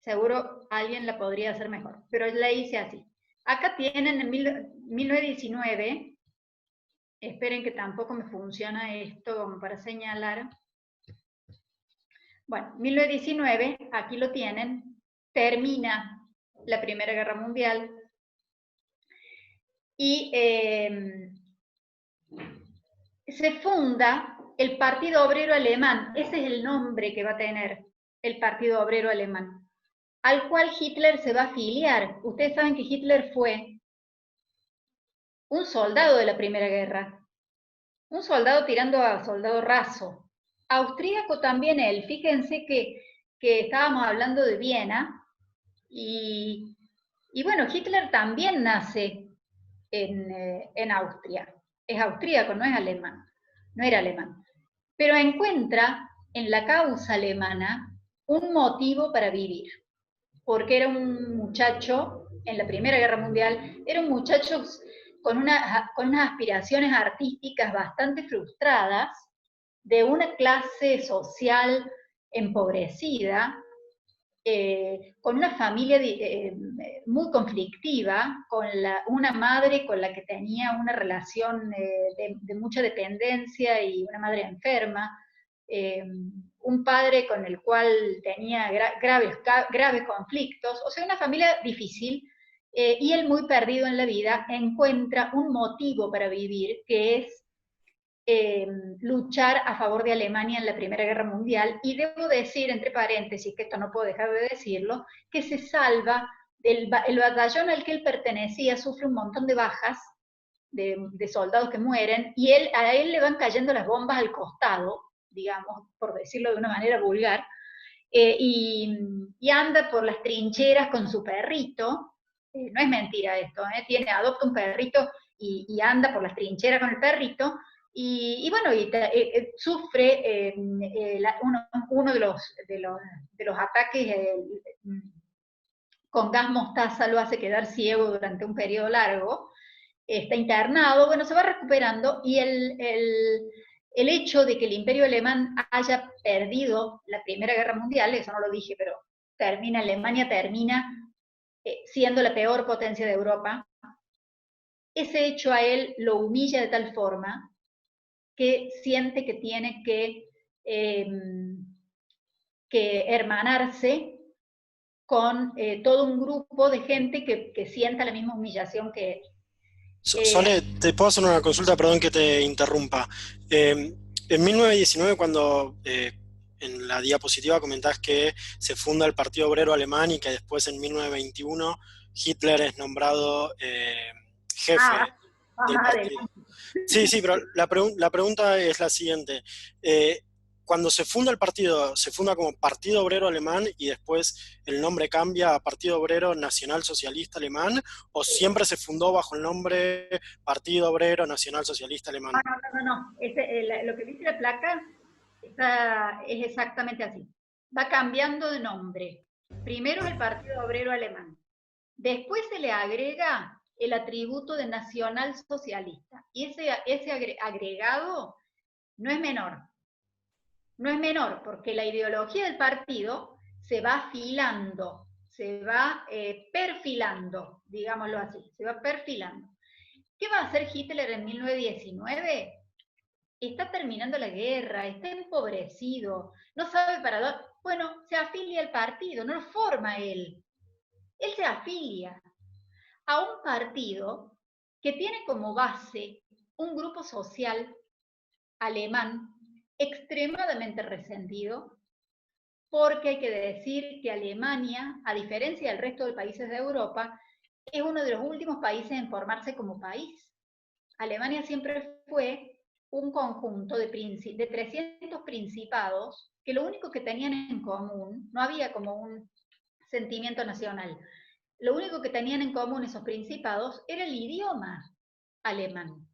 Seguro alguien la podría hacer mejor, pero la hice así. Acá tienen en 1919, esperen que tampoco me funciona esto como para señalar. Bueno, 1919, aquí lo tienen, termina la Primera Guerra Mundial y se funda el Partido Obrero Alemán. Ese es el nombre que va a tener el Partido Obrero Alemán, al cual Hitler se va a afiliar. Ustedes saben que Hitler fue un soldado de la Primera Guerra, un soldado tirando a soldado raso. Austríaco también él. Fíjense que estábamos hablando de Viena, y bueno, Hitler también nace en Austria. Es austríaco, no es alemán, no era alemán. Pero encuentra en la causa alemana un motivo para vivir, porque era un muchacho, en la Primera Guerra Mundial, era un muchacho con unas aspiraciones artísticas bastante frustradas, de una clase social empobrecida, con una familia muy conflictiva, con una madre con la que tenía una relación de mucha dependencia y una madre enferma, un padre con el cual tenía graves conflictos, o sea, una familia difícil, y él muy perdido en la vida encuentra un motivo para vivir, que es luchar a favor de Alemania en la Primera Guerra Mundial, y debo decir, entre paréntesis, que esto no puedo dejar de decirlo, que se salva, el batallón al que él pertenecía sufre un montón de bajas, de soldados que mueren, y a él le van cayendo las bombas al costado, digamos, por decirlo de una manera vulgar, y anda por las trincheras con su perrito. No es mentira esto, adopta un perrito y anda por las trincheras con el perrito, y bueno, sufre uno de los ataques con gas mostaza, lo hace quedar ciego durante un periodo largo, está internado, bueno, se va recuperando, y el hecho de que el Imperio Alemán haya perdido la Primera Guerra Mundial, eso no lo dije, pero Alemania termina siendo la peor potencia de Europa, ese hecho a él lo humilla de tal forma que siente que tiene que hermanarse con todo un grupo de gente que sienta la misma humillación que él. Sole, ¿te puedo hacer una consulta? Perdón que te interrumpa. En 1919, cuando en la diapositiva comentás que se funda el Partido Obrero Alemán y que después en 1921 Hitler es nombrado jefe del partido. Sí, sí, pero la pregunta es la siguiente. Cuando se funda el partido, ¿se funda como Partido Obrero Alemán y después el nombre cambia a Partido Obrero Nacional Socialista Alemán? ¿O siempre se fundó bajo el nombre Partido Obrero Nacional Socialista Alemán? No. Lo que dice la placa es exactamente así. Va cambiando de nombre. Primero es el Partido Obrero Alemán. Después se le agrega el atributo de nacional socialista. Y ese agregado no es menor. No es menor, porque la ideología del partido se va afilando, se va perfilando, digámoslo así, se va perfilando. ¿Qué va a hacer Hitler en 1919? Está terminando la guerra, está empobrecido, no sabe para dónde. Bueno, se afilia al partido, no lo forma él. Él se afilia a un partido que tiene como base un grupo social alemán extremadamente resentido, porque hay que decir que Alemania, a diferencia del resto de países de Europa, es uno de los últimos países en formarse como país. Alemania siempre fue un conjunto de 300 principados que lo único que tenían en común, no había como un sentimiento nacional, lo único que tenían en común esos principados era el idioma alemán.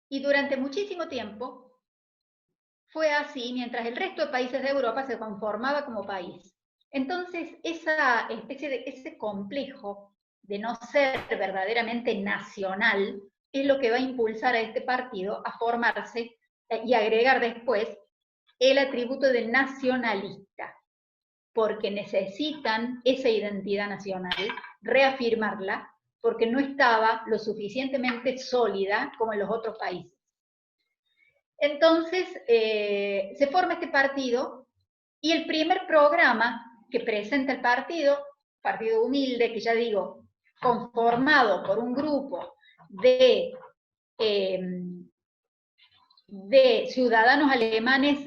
Y durante muchísimo tiempo fue así, mientras el resto de países de Europa se conformaba como país. Entonces, esa especie de ese complejo de no ser verdaderamente nacional es lo que va a impulsar a este partido a formarse y agregar después el atributo de nacionalista, porque necesitan esa identidad nacional, reafirmarla, porque no estaba lo suficientemente sólida como en los otros países. Entonces, se forma este partido y el primer programa que presenta el partido humilde, que ya digo, conformado por un grupo de ciudadanos alemanes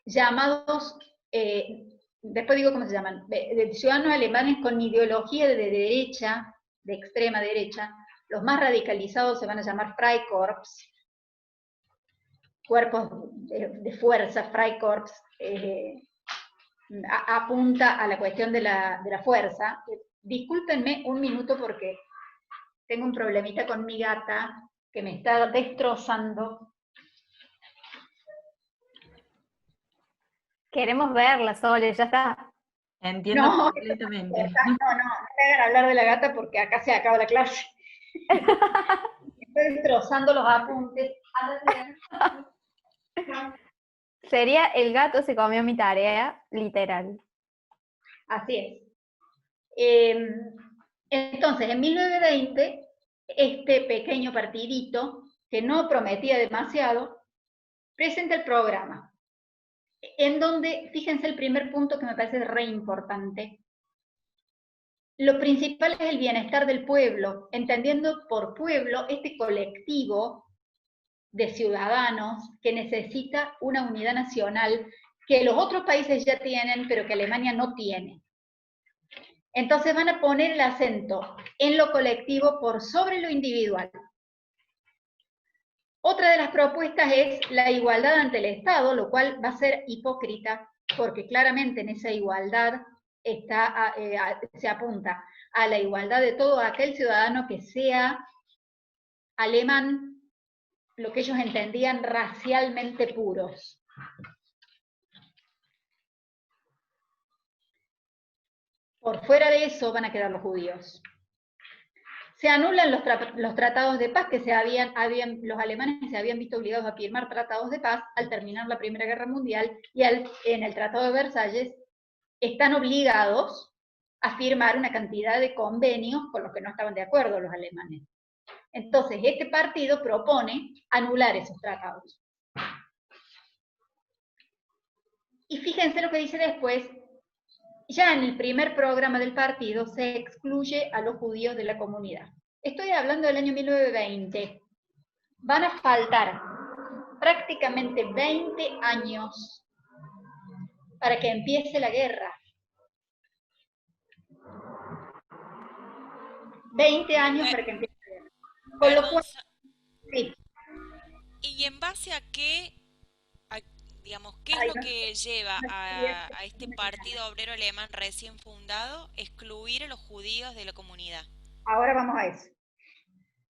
llamados, después digo cómo se llaman, de ciudadanos alemanes con ideología de derecha, de extrema derecha. Los más radicalizados se van a llamar Freikorps, cuerpos de fuerza. Freikorps apunta a la cuestión de la fuerza. Discúlpenme un minuto porque tengo un problemita con mi gata que me está destrozando. Queremos verla, Sole, ya está. Entiendo completamente. No me hagan hablar de la gata porque acá se acaba la clase. Estoy destrozando los apuntes. Sería el gato se comió mi tarea, literal. Así es. Entonces, en 1920, este pequeño partidito, que no prometía demasiado, presenta el programa, en donde, fíjense el primer punto que me parece re importante. Lo principal es el bienestar del pueblo, entendiendo por pueblo este colectivo de ciudadanos que necesita una unidad nacional que los otros países ya tienen, pero que Alemania no tiene. Entonces van a poner el acento en lo colectivo por sobre lo individual. Otra de las propuestas es la igualdad ante el Estado, lo cual va a ser hipócrita, porque claramente en esa igualdad se apunta a la igualdad de todo aquel ciudadano que sea alemán, lo que ellos entendían racialmente puros. Por fuera de eso van a quedar los judíos. Se anulan los tratados de paz que los alemanes se habían visto obligados a firmar tratados de paz al terminar la Primera Guerra Mundial, y en el Tratado de Versalles están obligados a firmar una cantidad de convenios con los que no estaban de acuerdo los alemanes. Entonces, este partido propone anular esos tratados. Y fíjense lo que dice después. Ya en el primer programa del partido se excluye a los judíos de la comunidad. Estoy hablando del año 1920. Van a faltar prácticamente 20 años para que empiece la guerra. 20 años para que empiece la guerra. Con lo cual, sí. ¿Y en base a qué, digamos, qué es lo que lleva a este Partido Obrero Alemán recién fundado excluir a los judíos de la comunidad? Ahora vamos a eso.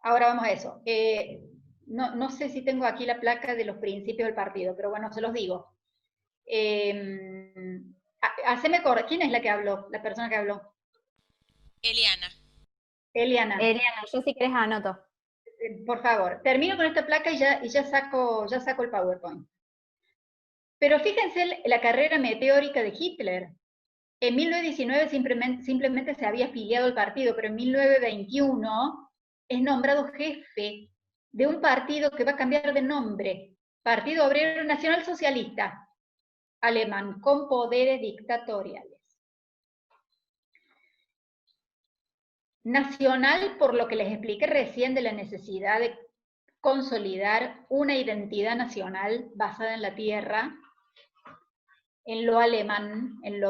Ahora vamos a eso. No sé si tengo aquí la placa de los principios del partido, pero bueno, se los digo. Haceme acordar, ¿quién es la que habló? La persona que habló. Eliana. Eliana, yo si querés anoto. por favor, termino con esta placa y ya saco el PowerPoint. Pero fíjense la carrera meteórica de Hitler. En 1919 simplemente se había afiliado al partido, pero en 1921 es nombrado jefe de un partido que va a cambiar de nombre, Partido Obrero Nacional Socialista Alemán, con poderes dictatoriales. Nacional, por lo que les expliqué recién de la necesidad de consolidar una identidad nacional basada en la tierra, en lo alemán, en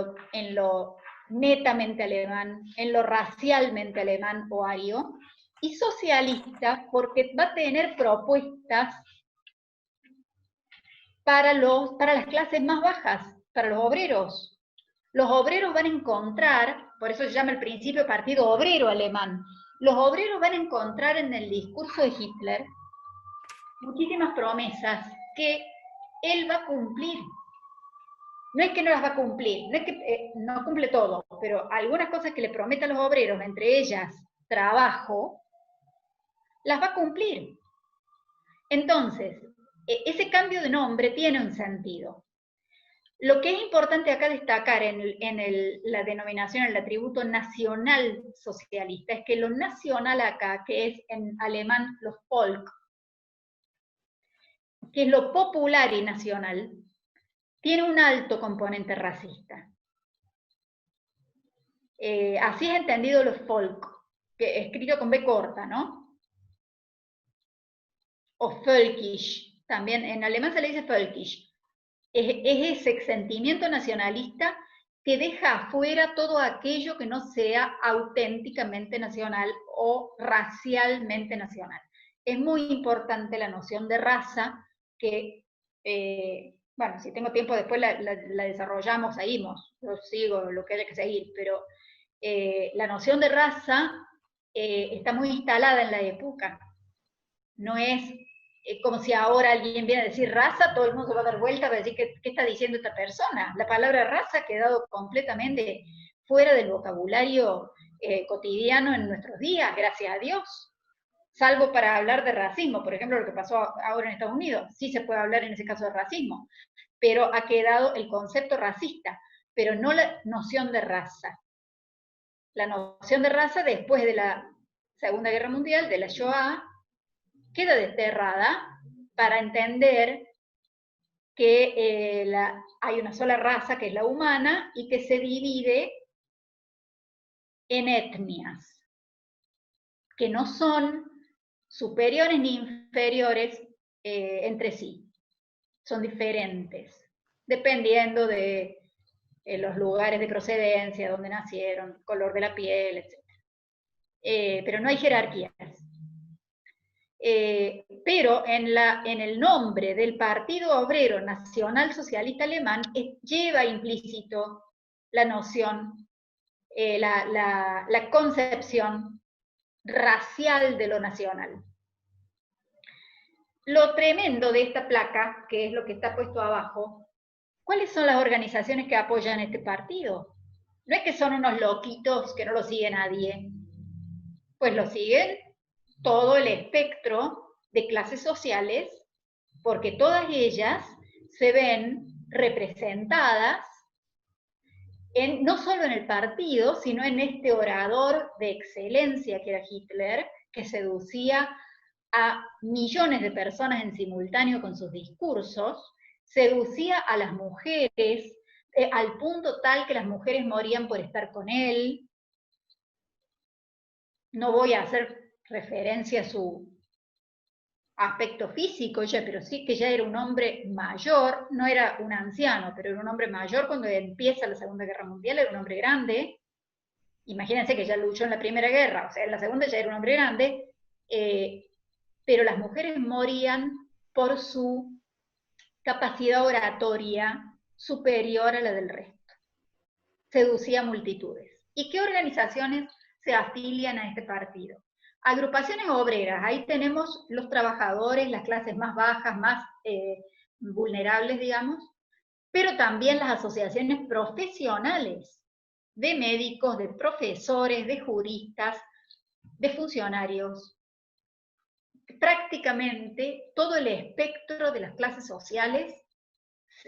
lo netamente alemán, en lo racialmente alemán o ario, y socialista porque va a tener propuestas para las clases más bajas, para los obreros. Los obreros van a encontrar, por eso se llama el principio Partido Obrero Alemán, los obreros van a encontrar en el discurso de Hitler muchísimas promesas que él va a cumplir. No es que no las va a cumplir, no es que no cumple todo, pero algunas cosas que le promete a los obreros, entre ellas trabajo, las va a cumplir. Entonces, ese cambio de nombre tiene un sentido. Lo que es importante acá destacar en la denominación, el atributo nacional socialista, es que lo nacional acá, que es en alemán los Volk, que es lo popular y nacional, tiene un alto componente racista. Así es entendido los Volk, que escrito con B corta, ¿no? O Völkisch, también en alemán se le dice Völkisch. Es ese sentimiento nacionalista que deja afuera todo aquello que no sea auténticamente nacional o racialmente nacional. Es muy importante la noción de raza, que, bueno, si tengo tiempo después la desarrollamos, seguimos, yo sigo lo que haya que seguir, pero la noción de raza está muy instalada en la época. No es como si ahora alguien viene a decir raza, todo el mundo se va a dar vuelta para decir qué está diciendo esta persona. La palabra raza ha quedado completamente fuera del vocabulario cotidiano en nuestros días, gracias a Dios. Salvo para hablar de racismo, por ejemplo, lo que pasó ahora en Estados Unidos. Sí se puede hablar en ese caso de racismo, pero ha quedado el concepto racista, pero no la noción de raza. La noción de raza después de la Segunda Guerra Mundial, de la Shoah, queda desterrada para entender que hay una sola raza, que es la humana, y que se divide en etnias, que no son superiores ni inferiores entre sí, son diferentes, dependiendo de los lugares de procedencia, donde nacieron, color de la piel, etc. Pero no hay jerarquías. Pero en el nombre del Partido Obrero Nacional Socialista Alemán lleva implícito la noción, la concepción racial de lo nacional. Lo tremendo de esta placa, que es lo que está puesto abajo, ¿cuáles son las organizaciones que apoyan este partido? No es que son unos loquitos que no lo sigue nadie, pues lo siguen todo el espectro de clases sociales, porque todas ellas se ven representadas no solo en el partido, sino en este orador de excelencia que era Hitler, que seducía a millones de personas en simultáneo con sus discursos, seducía a las mujeres al punto tal que las mujeres morían por estar con él. No voy a hacer referencia aspecto físico, pero sí que ya era un hombre mayor, no era un anciano, pero era un hombre mayor cuando empieza la Segunda Guerra Mundial, era un hombre grande. Imagínense que ya luchó en la Primera Guerra, o sea, en la Segunda ya era un hombre grande, pero las mujeres morían por su capacidad oratoria superior a la del resto. Seducía multitudes. ¿Y qué organizaciones se afilian a este partido? Agrupaciones obreras, ahí tenemos los trabajadores, las clases más bajas, más vulnerables, digamos, pero también las asociaciones profesionales de médicos, de profesores, de juristas, de funcionarios. Prácticamente todo el espectro de las clases sociales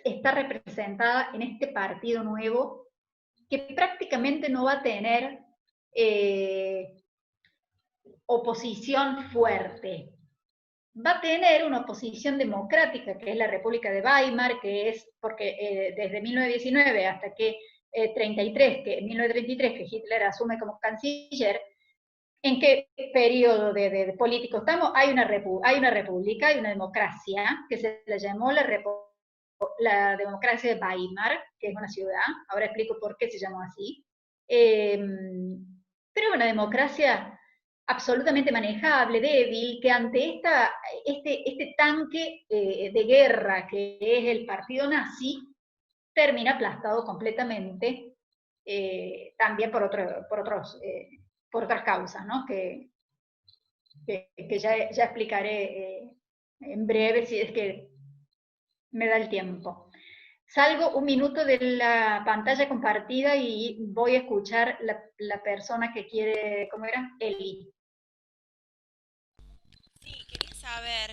está representada en este partido nuevo, que prácticamente no va a tener oposición fuerte. Va a tener una oposición democrática, que es la República de Weimar, que es porque desde 1919 hasta que 1933, que Hitler asume como canciller. ¿En qué periodo de político estamos? Hay una república, hay una democracia, que se la llamó la democracia de Weimar, que es una ciudad, ahora explico por qué se llamó así, pero una democracia absolutamente manejable, débil, que ante este tanque de guerra que es el partido nazi, termina aplastado completamente, también por otras causas, ¿no? que ya explicaré en breve, si es que me da el tiempo. Salgo un minuto de la pantalla compartida y voy a escuchar la persona que quiere, ¿cómo era? Eli. Sí, quería saber,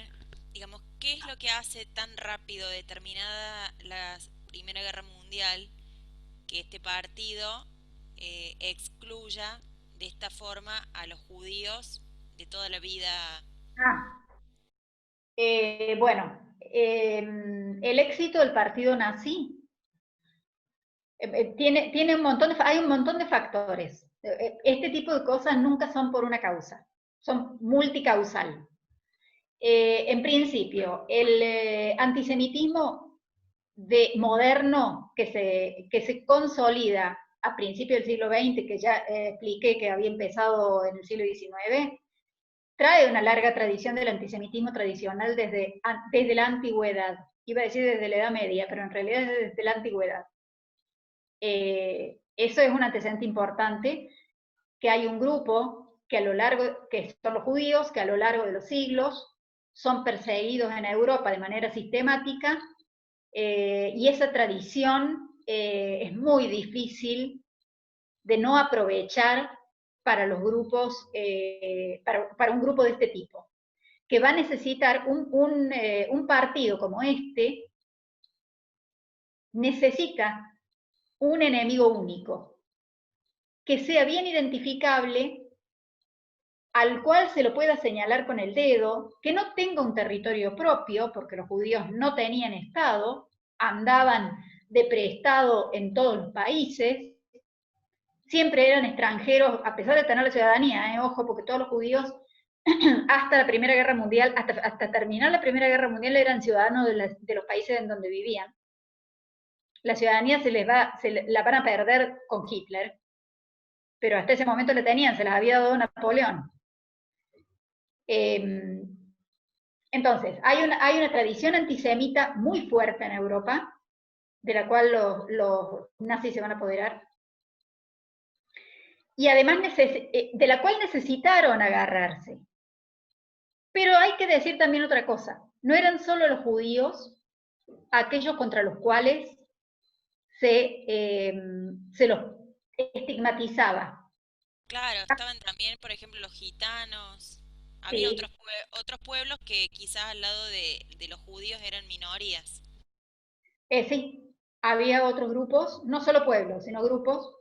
digamos, qué es lo que hace tan rápido, determinada la Primera Guerra Mundial, que este partido excluya de esta forma a los judíos de toda la vida. Bueno, el éxito del partido nazi tiene hay un montón de factores. Este tipo de cosas nunca son por una causa, son multicausal. En principio, el antisemitismo moderno que se consolida a principios del siglo XX, que ya expliqué que había empezado en el siglo XIX, trae una larga tradición del antisemitismo tradicional desde la antigüedad. Iba a decir desde la Edad Media, pero en realidad es desde la antigüedad. Eso es un antecedente importante, que hay un grupo que son los judíos, que a lo largo de los siglos son perseguidos en Europa de manera sistemática, y esa tradición es muy difícil de no aprovechar para los grupos, para un grupo de este tipo, que va a necesitar un partido como este, necesita un enemigo único, que sea bien identificable, al cual se lo pueda señalar con el dedo, que no tenga un territorio propio, porque los judíos no tenían Estado, andaban de preestado en todos los países, siempre eran extranjeros, a pesar de tener la ciudadanía, ojo, porque todos los judíos, hasta la Primera Guerra Mundial, hasta terminar la Primera Guerra Mundial, eran ciudadanos de los países en donde vivían. La ciudadanía la van a perder con Hitler, pero hasta ese momento la tenían, se las había dado Napoleón. Entonces, hay una tradición antisemita muy fuerte en Europa, de la cual los nazis se van a apoderar, y además de la cual necesitaron agarrarse. Pero hay que decir también otra cosa, no eran solo los judíos aquellos contra los cuales se los estigmatizaba. Claro, estaban también, por ejemplo, los gitanos. Había Sí. otros pueblos que quizás al lado de los judíos eran minorías. Sí, había otros grupos, no solo pueblos, sino grupos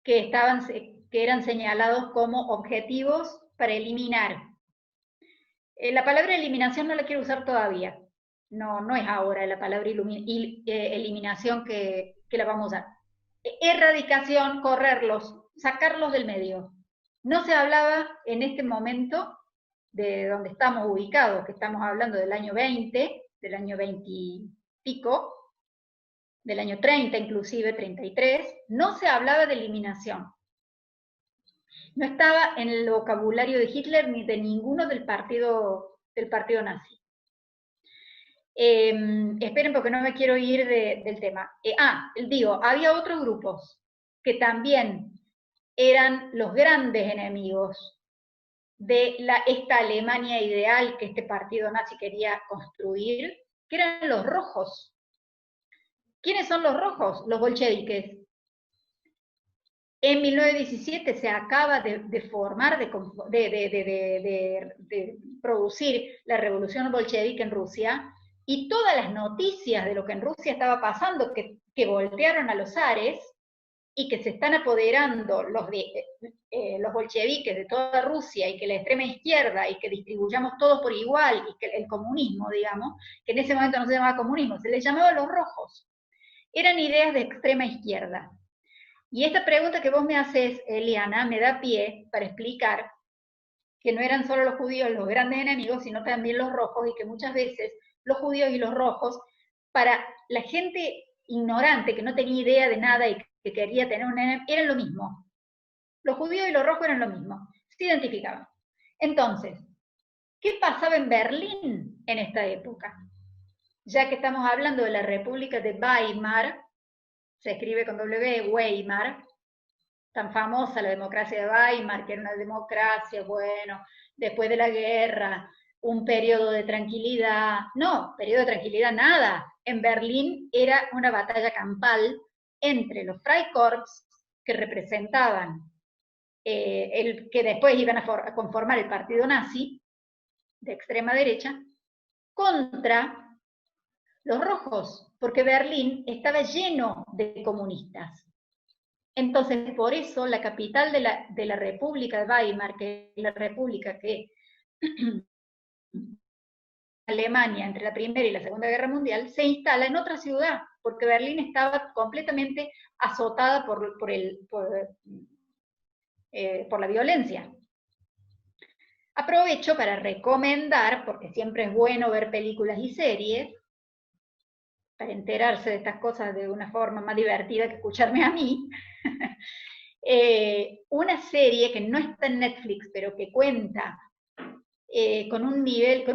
que eran señalados como objetivos para eliminar. La palabra eliminación no la quiero usar todavía. No es ahora la palabra eliminación que la vamos a usar. Erradicación, correrlos, sacarlos del medio. No se hablaba en este momento de donde estamos ubicados, que estamos hablando del año 20, del año 20 y pico, del año 30 inclusive, 33, no se hablaba de eliminación. No estaba en el vocabulario de Hitler ni de ninguno del partido nazi. Esperen porque no me quiero ir del tema. Había otros grupos que también eran los grandes enemigos de esta Alemania ideal que este partido nazi quería construir, que eran los rojos. ¿Quiénes son los rojos? Los bolcheviques. En 1917 se acaba de formar, de producir la revolución bolchevique en Rusia, y todas las noticias de lo que en Rusia estaba pasando, que voltearon a los zares, y que se están apoderando los bolcheviques de toda Rusia, y que la extrema izquierda, y que distribuyamos todos por igual, y que el comunismo, digamos, que en ese momento no se llamaba comunismo, se les llamaba los rojos. Eran ideas de extrema izquierda. Y esta pregunta que vos me haces, Eliana, me da pie para explicar que no eran solo los judíos los grandes enemigos, sino también los rojos, y que muchas veces los judíos y los rojos, para la gente ignorante, que no tenía idea de nada y que quería tener un enemigo, eran lo mismo. Los judíos y los rojos eran lo mismo, se identificaban. Entonces, ¿qué pasaba en Berlín en esta época? Ya que estamos hablando de la República de Weimar, se escribe con W, Weimar, tan famosa la democracia de Weimar, que era una democracia, bueno, después de la guerra, un periodo de tranquilidad. No, periodo de tranquilidad nada. En Berlín era una batalla campal entre los Freikorps, que representaban que después iban a conformar el partido nazi, de extrema derecha, contra los rojos, porque Berlín estaba lleno de comunistas. Entonces, por eso la capital de la República de Weimar, que es la república que Alemania entre la Primera y la Segunda Guerra Mundial, se instala en otra ciudad, porque Berlín estaba completamente azotada por la violencia. Aprovecho para recomendar, porque siempre es bueno ver películas y series, para enterarse de estas cosas de una forma más divertida que escucharme a mí, una serie que no está en Netflix, pero que cuenta con un nivel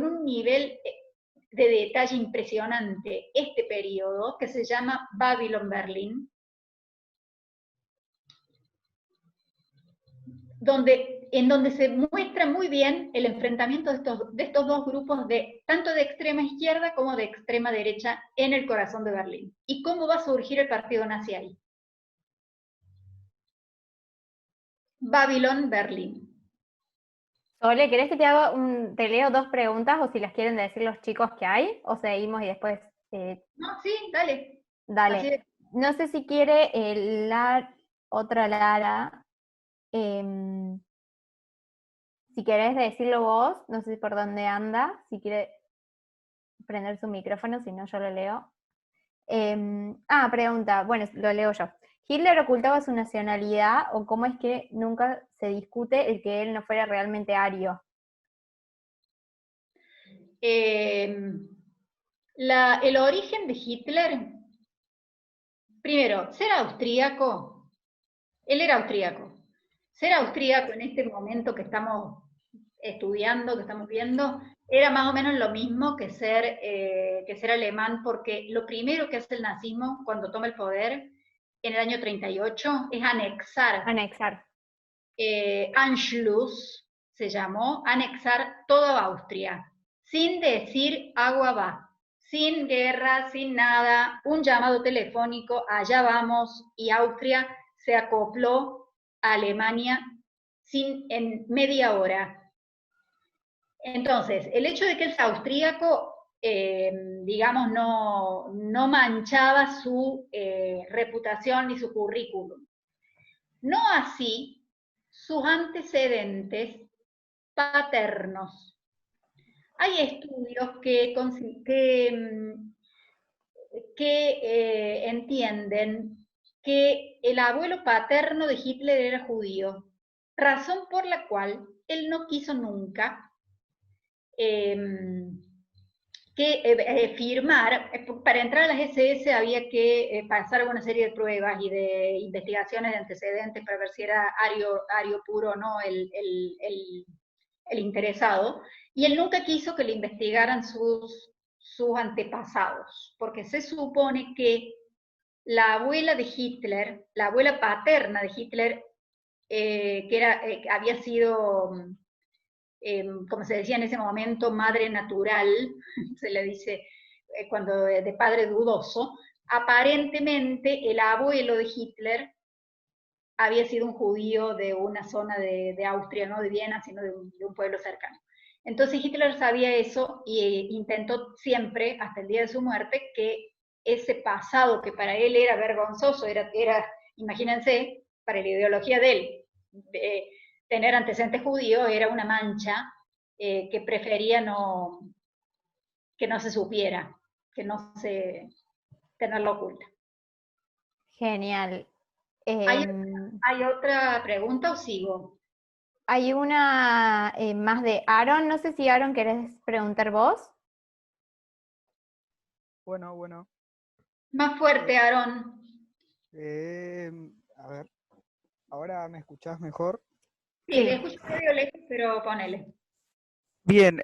de detalle impresionante este periodo, que se llama Babylon Berlin, en donde se muestra muy bien el enfrentamiento de estos dos grupos, tanto de extrema izquierda como de extrema derecha, en el corazón de Berlín. Y cómo va a surgir el partido nazi ahí. Babylon Berlin. Sole, ¿querés que te leo 2 preguntas, o si las quieren decir los chicos que hay, o seguimos y después... No, sí, dale. Dale. No sé si quiere otra Lara, si querés decirlo vos, no sé por dónde anda, si quiere prender su micrófono, si no yo lo leo. Pregunta, bueno, lo leo yo. ¿Hitler ocultaba su nacionalidad, o cómo es que nunca se discute el que él no fuera realmente ario? El origen de Hitler, primero, ser austríaco, él era austríaco. Ser austríaco en este momento que estamos estudiando, que estamos viendo, era más o menos lo mismo que ser alemán, porque lo primero que hace el nazismo cuando toma el poder en el año 38 es anexar. Anschluss se llamó, anexar toda Austria, sin decir agua va, sin guerra, sin nada, un llamado telefónico, allá vamos, y Austria se acopló a Alemania en media hora. Entonces, el hecho de que él sea austríaco, digamos, no manchaba su reputación ni su currículum. No así sus antecedentes paternos. Hay estudios que entienden que el abuelo paterno de Hitler era judío, razón por la cual él no quiso nunca firmar, para entrar a las SS había que pasar una serie de pruebas y de investigaciones de antecedentes para ver si era ario puro o no el interesado, y él nunca quiso que le investigaran sus antepasados, porque se supone que la abuela de Hitler, la abuela paterna de Hitler, que había sido, como se decía en ese momento, madre natural, se le dice cuando de padre dudoso, aparentemente el abuelo de Hitler había sido un judío de una zona de Austria, no de Viena, sino de un pueblo cercano. Entonces Hitler sabía eso e intentó siempre, hasta el día de su muerte, que ese pasado que para él era vergonzoso, era imagínense, para la ideología de él, tener antecedentes judíos era una mancha que prefería que no se supiera, que no se tenerlo oculta. Genial. ¿Hay otra pregunta o sigo? Hay una más de Aaron. No sé si Aaron querés preguntar vos. Bueno. Más fuerte, Aaron. A ver, ¿ahora me escuchás mejor? Sí, le escucho medio lejos, pero ponele. Bien,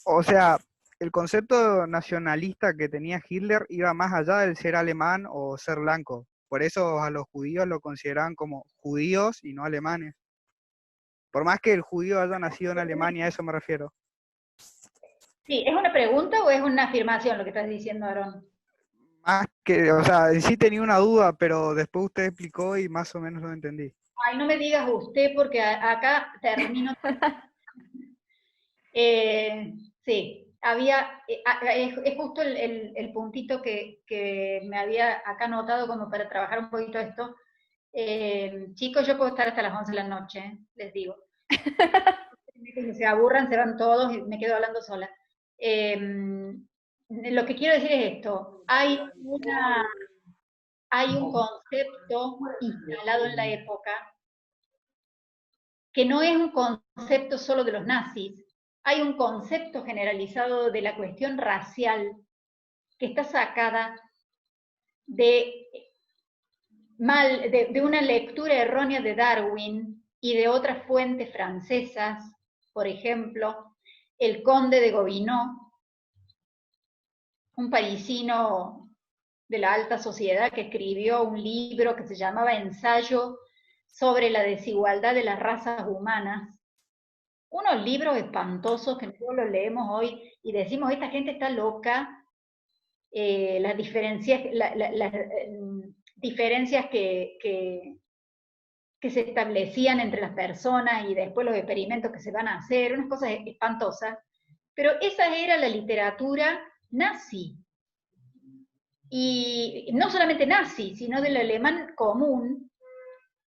o sea, el concepto nacionalista que tenía Hitler iba más allá del ser alemán o ser blanco. Por eso a los judíos lo consideraban como judíos y no alemanes. Por más que el judío haya nacido en Alemania, a eso me refiero. Sí, ¿es una pregunta o es una afirmación lo que estás diciendo, Aaron? Más que, o sea, en sí tenía una duda, pero después usted explicó y más o menos lo entendí. Ay, no me digas usted porque acá termino. Sí, había, es justo el puntito que me había acá anotado como para trabajar un poquito esto. Chicos, yo puedo estar hasta las 11 de la noche, les digo. Si se aburran, se van todos y me quedo hablando sola. Lo que quiero decir es esto. Hay un concepto instalado en la época que no es un concepto solo de los nazis. Hay un concepto generalizado de la cuestión racial que está sacada de una lectura errónea de Darwin y de otras fuentes francesas, por ejemplo, el conde de Gobineau, un parisino de la alta sociedad que escribió un libro que se llamaba Ensayo sobre la desigualdad de las razas humanas. Unos libros espantosos que nosotros los leemos hoy y decimos, esta gente está loca, las diferencias que se establecían entre las personas y después los experimentos que se van a hacer, unas cosas espantosas, pero esa era la literatura nazi. Y no solamente nazi, sino del alemán común,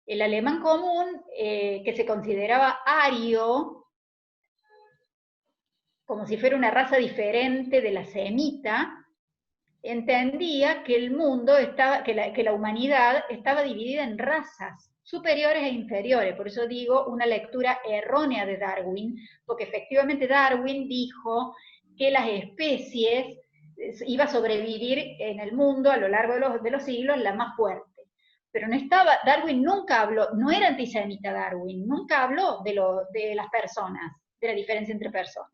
el alemán común que se consideraba ario, como si fuera una raza diferente de la semita, entendía que el mundo estaba, que la humanidad estaba dividida en razas superiores e inferiores. Por eso digo una lectura errónea de Darwin, porque efectivamente Darwin dijo que las especies iba a sobrevivir en el mundo a lo largo de los siglos la más fuerte. Pero no estaba, Darwin nunca habló, no era antisemita Darwin, nunca habló de las personas, de la diferencia entre personas,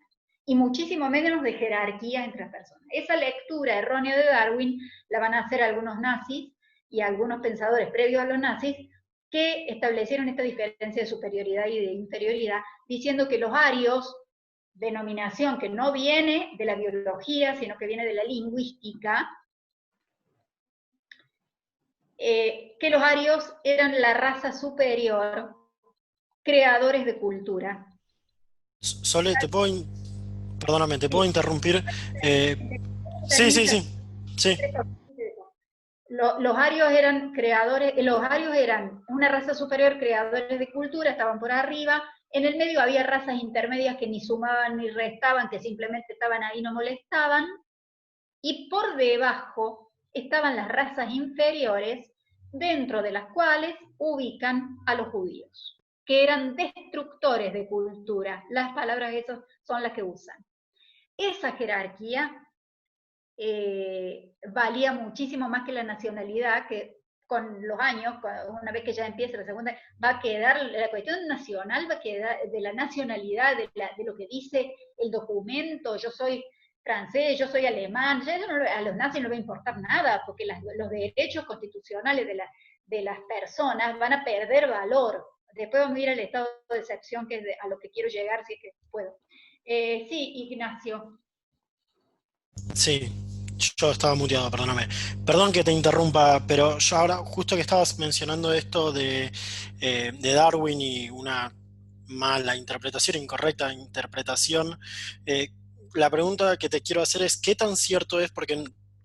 y muchísimo menos de jerarquías entre las personas. Esa lectura errónea de Darwin la van a hacer algunos nazis y algunos pensadores previos a los nazis que establecieron esta diferencia de superioridad y de inferioridad, diciendo que los arios, denominación que no viene de la biología, sino que viene de la lingüística, que los arios eran la raza superior, creadores de cultura. Sole, perdóname, ¿te puedo interrumpir? Sí. Los arios eran creadores, los arios eran una raza superior, creadores de cultura, estaban por arriba. En el medio había razas intermedias que ni sumaban ni restaban, que simplemente estaban ahí, no molestaban. Y por debajo estaban las razas inferiores, dentro de las cuales ubican a los judíos. que eran destructores de cultura. Las palabras esas son las que usan. Esa jerarquía valía muchísimo más que la nacionalidad, que con los años, una vez que ya empieza la segunda, va a quedar, la cuestión nacional va a quedar de la nacionalidad, de lo que dice el documento, yo soy francés, yo soy alemán, ya eso a los nazis no les va a importar nada, porque los derechos constitucionales de las personas van a perder valor. Después vamos a ir al estado de excepción, que es a lo que quiero llegar, si es que puedo. Sí, Ignacio. Sí, yo estaba muteado, perdóname. Perdón que te interrumpa, pero yo ahora, justo que estabas mencionando esto de Darwin y una mala interpretación, incorrecta interpretación, la pregunta que te quiero hacer es, ¿qué tan cierto es? Porque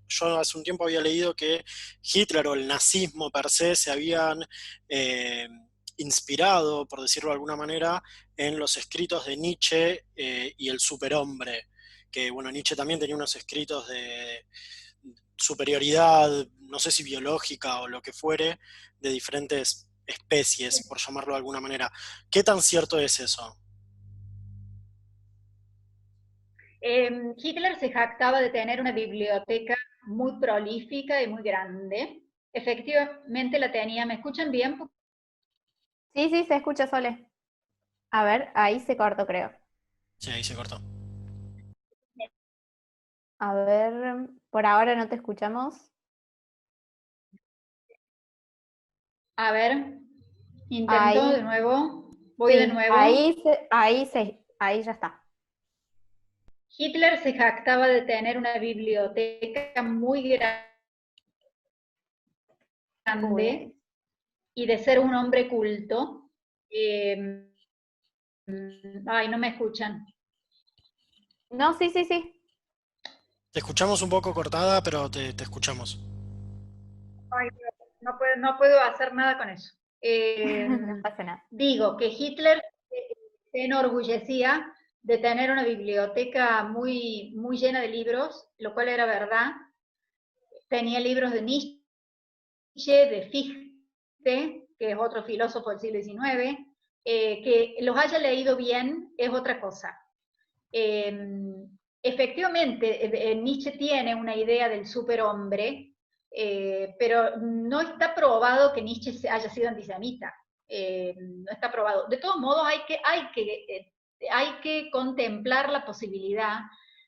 yo hace un tiempo había leído que Hitler o el nazismo per se se habían inspirado, por decirlo de alguna manera, en los escritos de Nietzsche y el superhombre, que bueno, Nietzsche también tenía unos escritos de superioridad, no sé si biológica o lo que fuere, de diferentes especies, por llamarlo de alguna manera. ¿Qué tan cierto es eso? Hitler se jactaba de tener una biblioteca muy prolífica y muy grande. Efectivamente la tenía. ¿Me escuchan bien? Sí, sí, se escucha, Sole. A ver, ahí se cortó, creo. Sí, ahí se cortó. A ver, por ahora no te escuchamos. A ver, intento Ahí, de nuevo. Voy de sí, nuevo. ahí ya está. Hitler se jactaba de tener una biblioteca muy grande y de ser un hombre culto. Ay, no me escuchan. No, sí, sí, sí. Te escuchamos un poco cortada, pero te escuchamos. Ay, no puedo hacer nada con eso. No pasa nada. Digo que Hitler se enorgullecía de tener una biblioteca muy, muy llena de libros, lo cual era verdad. Tenía libros de Nietzsche, de Fichte, que es otro filósofo del siglo XIX, que los haya leído bien es otra cosa. Efectivamente, Nietzsche tiene una idea del superhombre, pero no está probado que Nietzsche haya sido antisemita. No está probado. De todos modos, hay que contemplar la posibilidad,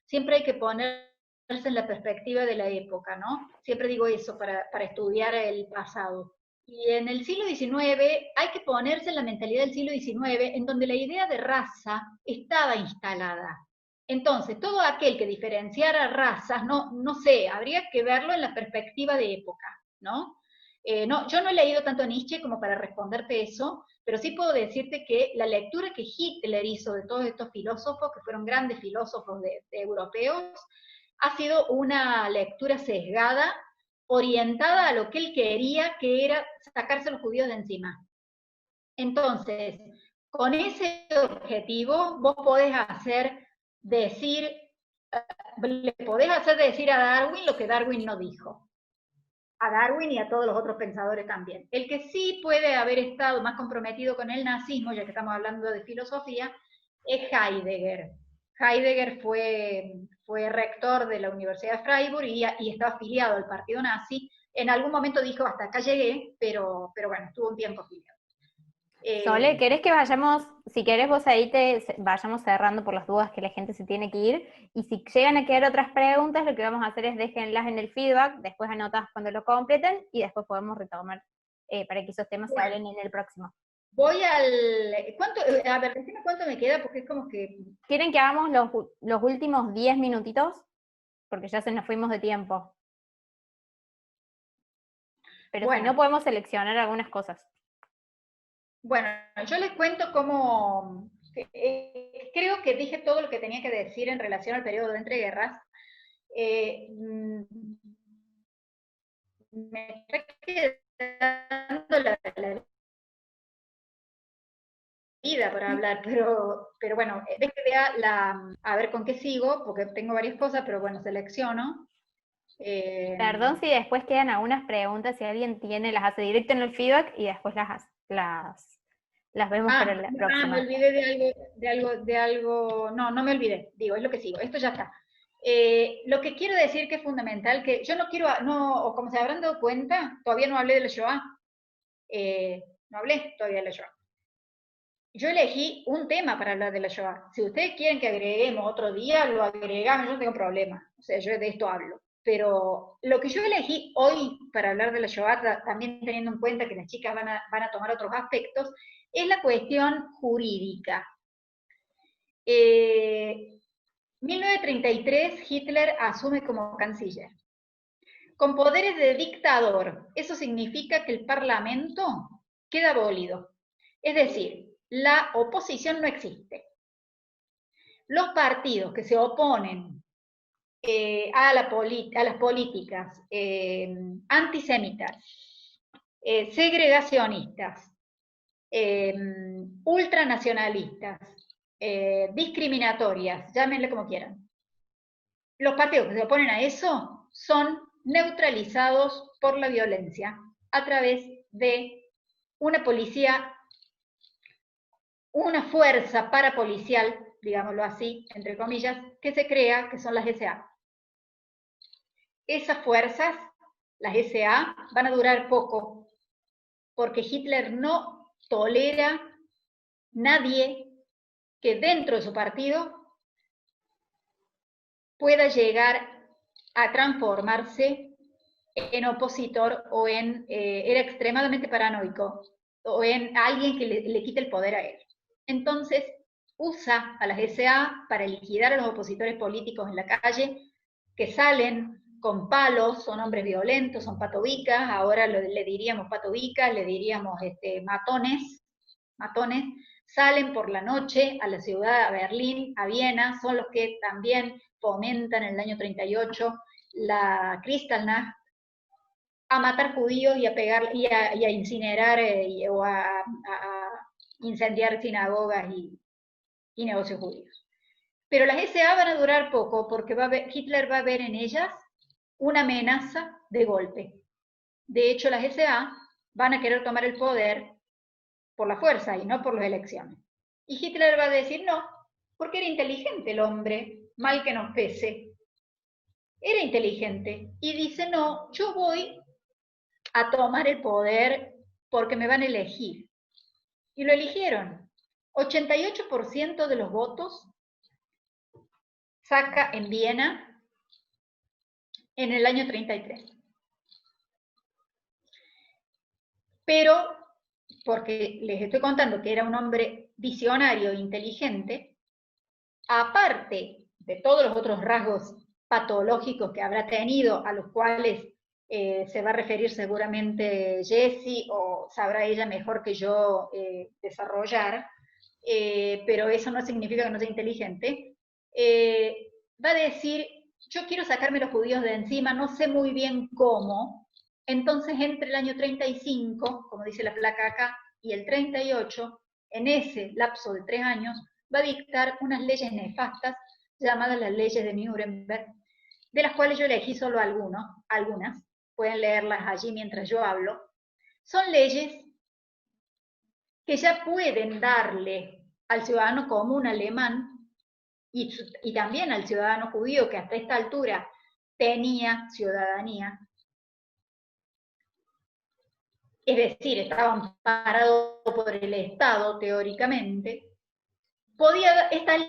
siempre hay que ponerse en la perspectiva de la época, ¿no? Siempre digo eso para estudiar el pasado. Y en el siglo XIX hay que ponerse en la mentalidad del siglo XIX, en donde la idea de raza estaba instalada. Entonces, todo aquel que diferenciara razas, no sé, habría que verlo en la perspectiva de época, ¿no? Yo no he leído tanto a Nietzsche como para responderte eso, pero sí puedo decirte que la lectura que Hitler hizo de todos estos filósofos, que fueron grandes filósofos de europeos, ha sido una lectura sesgada, orientada a lo que él quería, que era sacarse a los judíos de encima. Entonces, con ese objetivo, vos podés le podés hacer decir a Darwin lo que Darwin no dijo. A Darwin y a todos los otros pensadores también. El que sí puede haber estado más comprometido con el nazismo, ya que estamos hablando de filosofía, es Heidegger. Heidegger fue rector de la Universidad de Freiburg y estaba afiliado al partido nazi. En algún momento dijo, hasta acá llegué, pero bueno, estuvo un tiempo afiliado. Sole, ¿querés que vayamos, si querés vos ahí vayamos cerrando por las dudas que la gente se tiene que ir? Y si llegan a quedar otras preguntas, lo que vamos a hacer es déjenlas en el feedback, después anotas cuando lo completen y después podemos retomar para que esos temas se hablen en el próximo. Voy a ver, decime cuánto me queda, porque es como que... ¿Quieren que hagamos los últimos 10 minutitos? Porque ya se nos fuimos de tiempo. Pero bueno, si no podemos seleccionar algunas cosas. Bueno, yo les cuento cómo... creo que dije todo lo que tenía que decir en relación al periodo de entreguerras. Me está quedando la vida para hablar, pero bueno, a ver con qué sigo, porque tengo varias cosas, pero bueno, selecciono. Perdón si después quedan algunas preguntas, si alguien tiene, las hace directo en el feedback y después las las vemos para la próxima. Me olvidé de algo, no me olvidé, digo, es lo que sigo, esto ya está. Lo que quiero decir que es fundamental, que yo no quiero, o como se habrán dado cuenta, todavía no hablé de la Shoah, no hablé todavía de la Shoah. Yo elegí un tema para hablar de la Shoah. Si ustedes quieren que agreguemos otro día, lo agregamos, yo no tengo problema. O sea, yo de esto hablo. Pero lo que yo elegí hoy para hablar de la Shoah, también teniendo en cuenta que las chicas van a tomar otros aspectos, es la cuestión jurídica. 1933, Hitler asume como canciller. Con poderes de dictador, eso significa que el Parlamento queda abolido. Es decir, la oposición no existe. Los partidos que se oponen a las políticas antisemitas, segregacionistas, ultranacionalistas, discriminatorias, llámenle como quieran. Los partidos que se oponen a eso son neutralizados por la violencia a través de una policía, una fuerza parapolicial, digámoslo así, entre comillas, que se crea, que son las SA. Esas fuerzas, las SA, van a durar poco, porque Hitler no tolera nadie que dentro de su partido pueda llegar a transformarse en opositor o era extremadamente paranoico, o en alguien que le quite el poder a él. Entonces, usa a las SA para liquidar a los opositores políticos en la calle, que salen con palos, son hombres violentos, son patovicas, ahora le diríamos patovicas, le diríamos matones, salen por la noche a la ciudad, a Berlín, a Viena, son los que también fomentan en el año 38 la Kristallnacht, a matar judíos y a pegar y a incinerar o a incendiar sinagogas y negocios judíos. Pero las SA van a durar poco porque Hitler va a ver en ellas una amenaza de golpe. De hecho, las SA van a querer tomar el poder por la fuerza y no por las elecciones. Y Hitler va a decir no, porque era inteligente el hombre, mal que nos pese. Era inteligente. Y dice no, yo voy a tomar el poder porque me van a elegir. Y lo eligieron. 88% de los votos saca en Viena en el año 33. Pero, porque les estoy contando que era un hombre visionario e inteligente, aparte de todos los otros rasgos patológicos que habrá tenido, a los cuales se va a referir seguramente Jessie, o sabrá ella mejor que yo desarrollar, pero eso no significa que no sea inteligente, va a decir, yo quiero sacarme los judíos de encima, no sé muy bien cómo, entonces entre el año 35, como dice la placa acá, y el 38, en ese lapso de 3 años, va a dictar unas leyes nefastas, llamadas las leyes de Nuremberg, de las cuales yo elegí solo algunas, pueden leerlas allí mientras yo hablo. Son leyes que ya pueden darle al ciudadano común alemán y también al ciudadano judío, que hasta esta altura tenía ciudadanía, es decir, estaba amparado por el Estado teóricamente, estas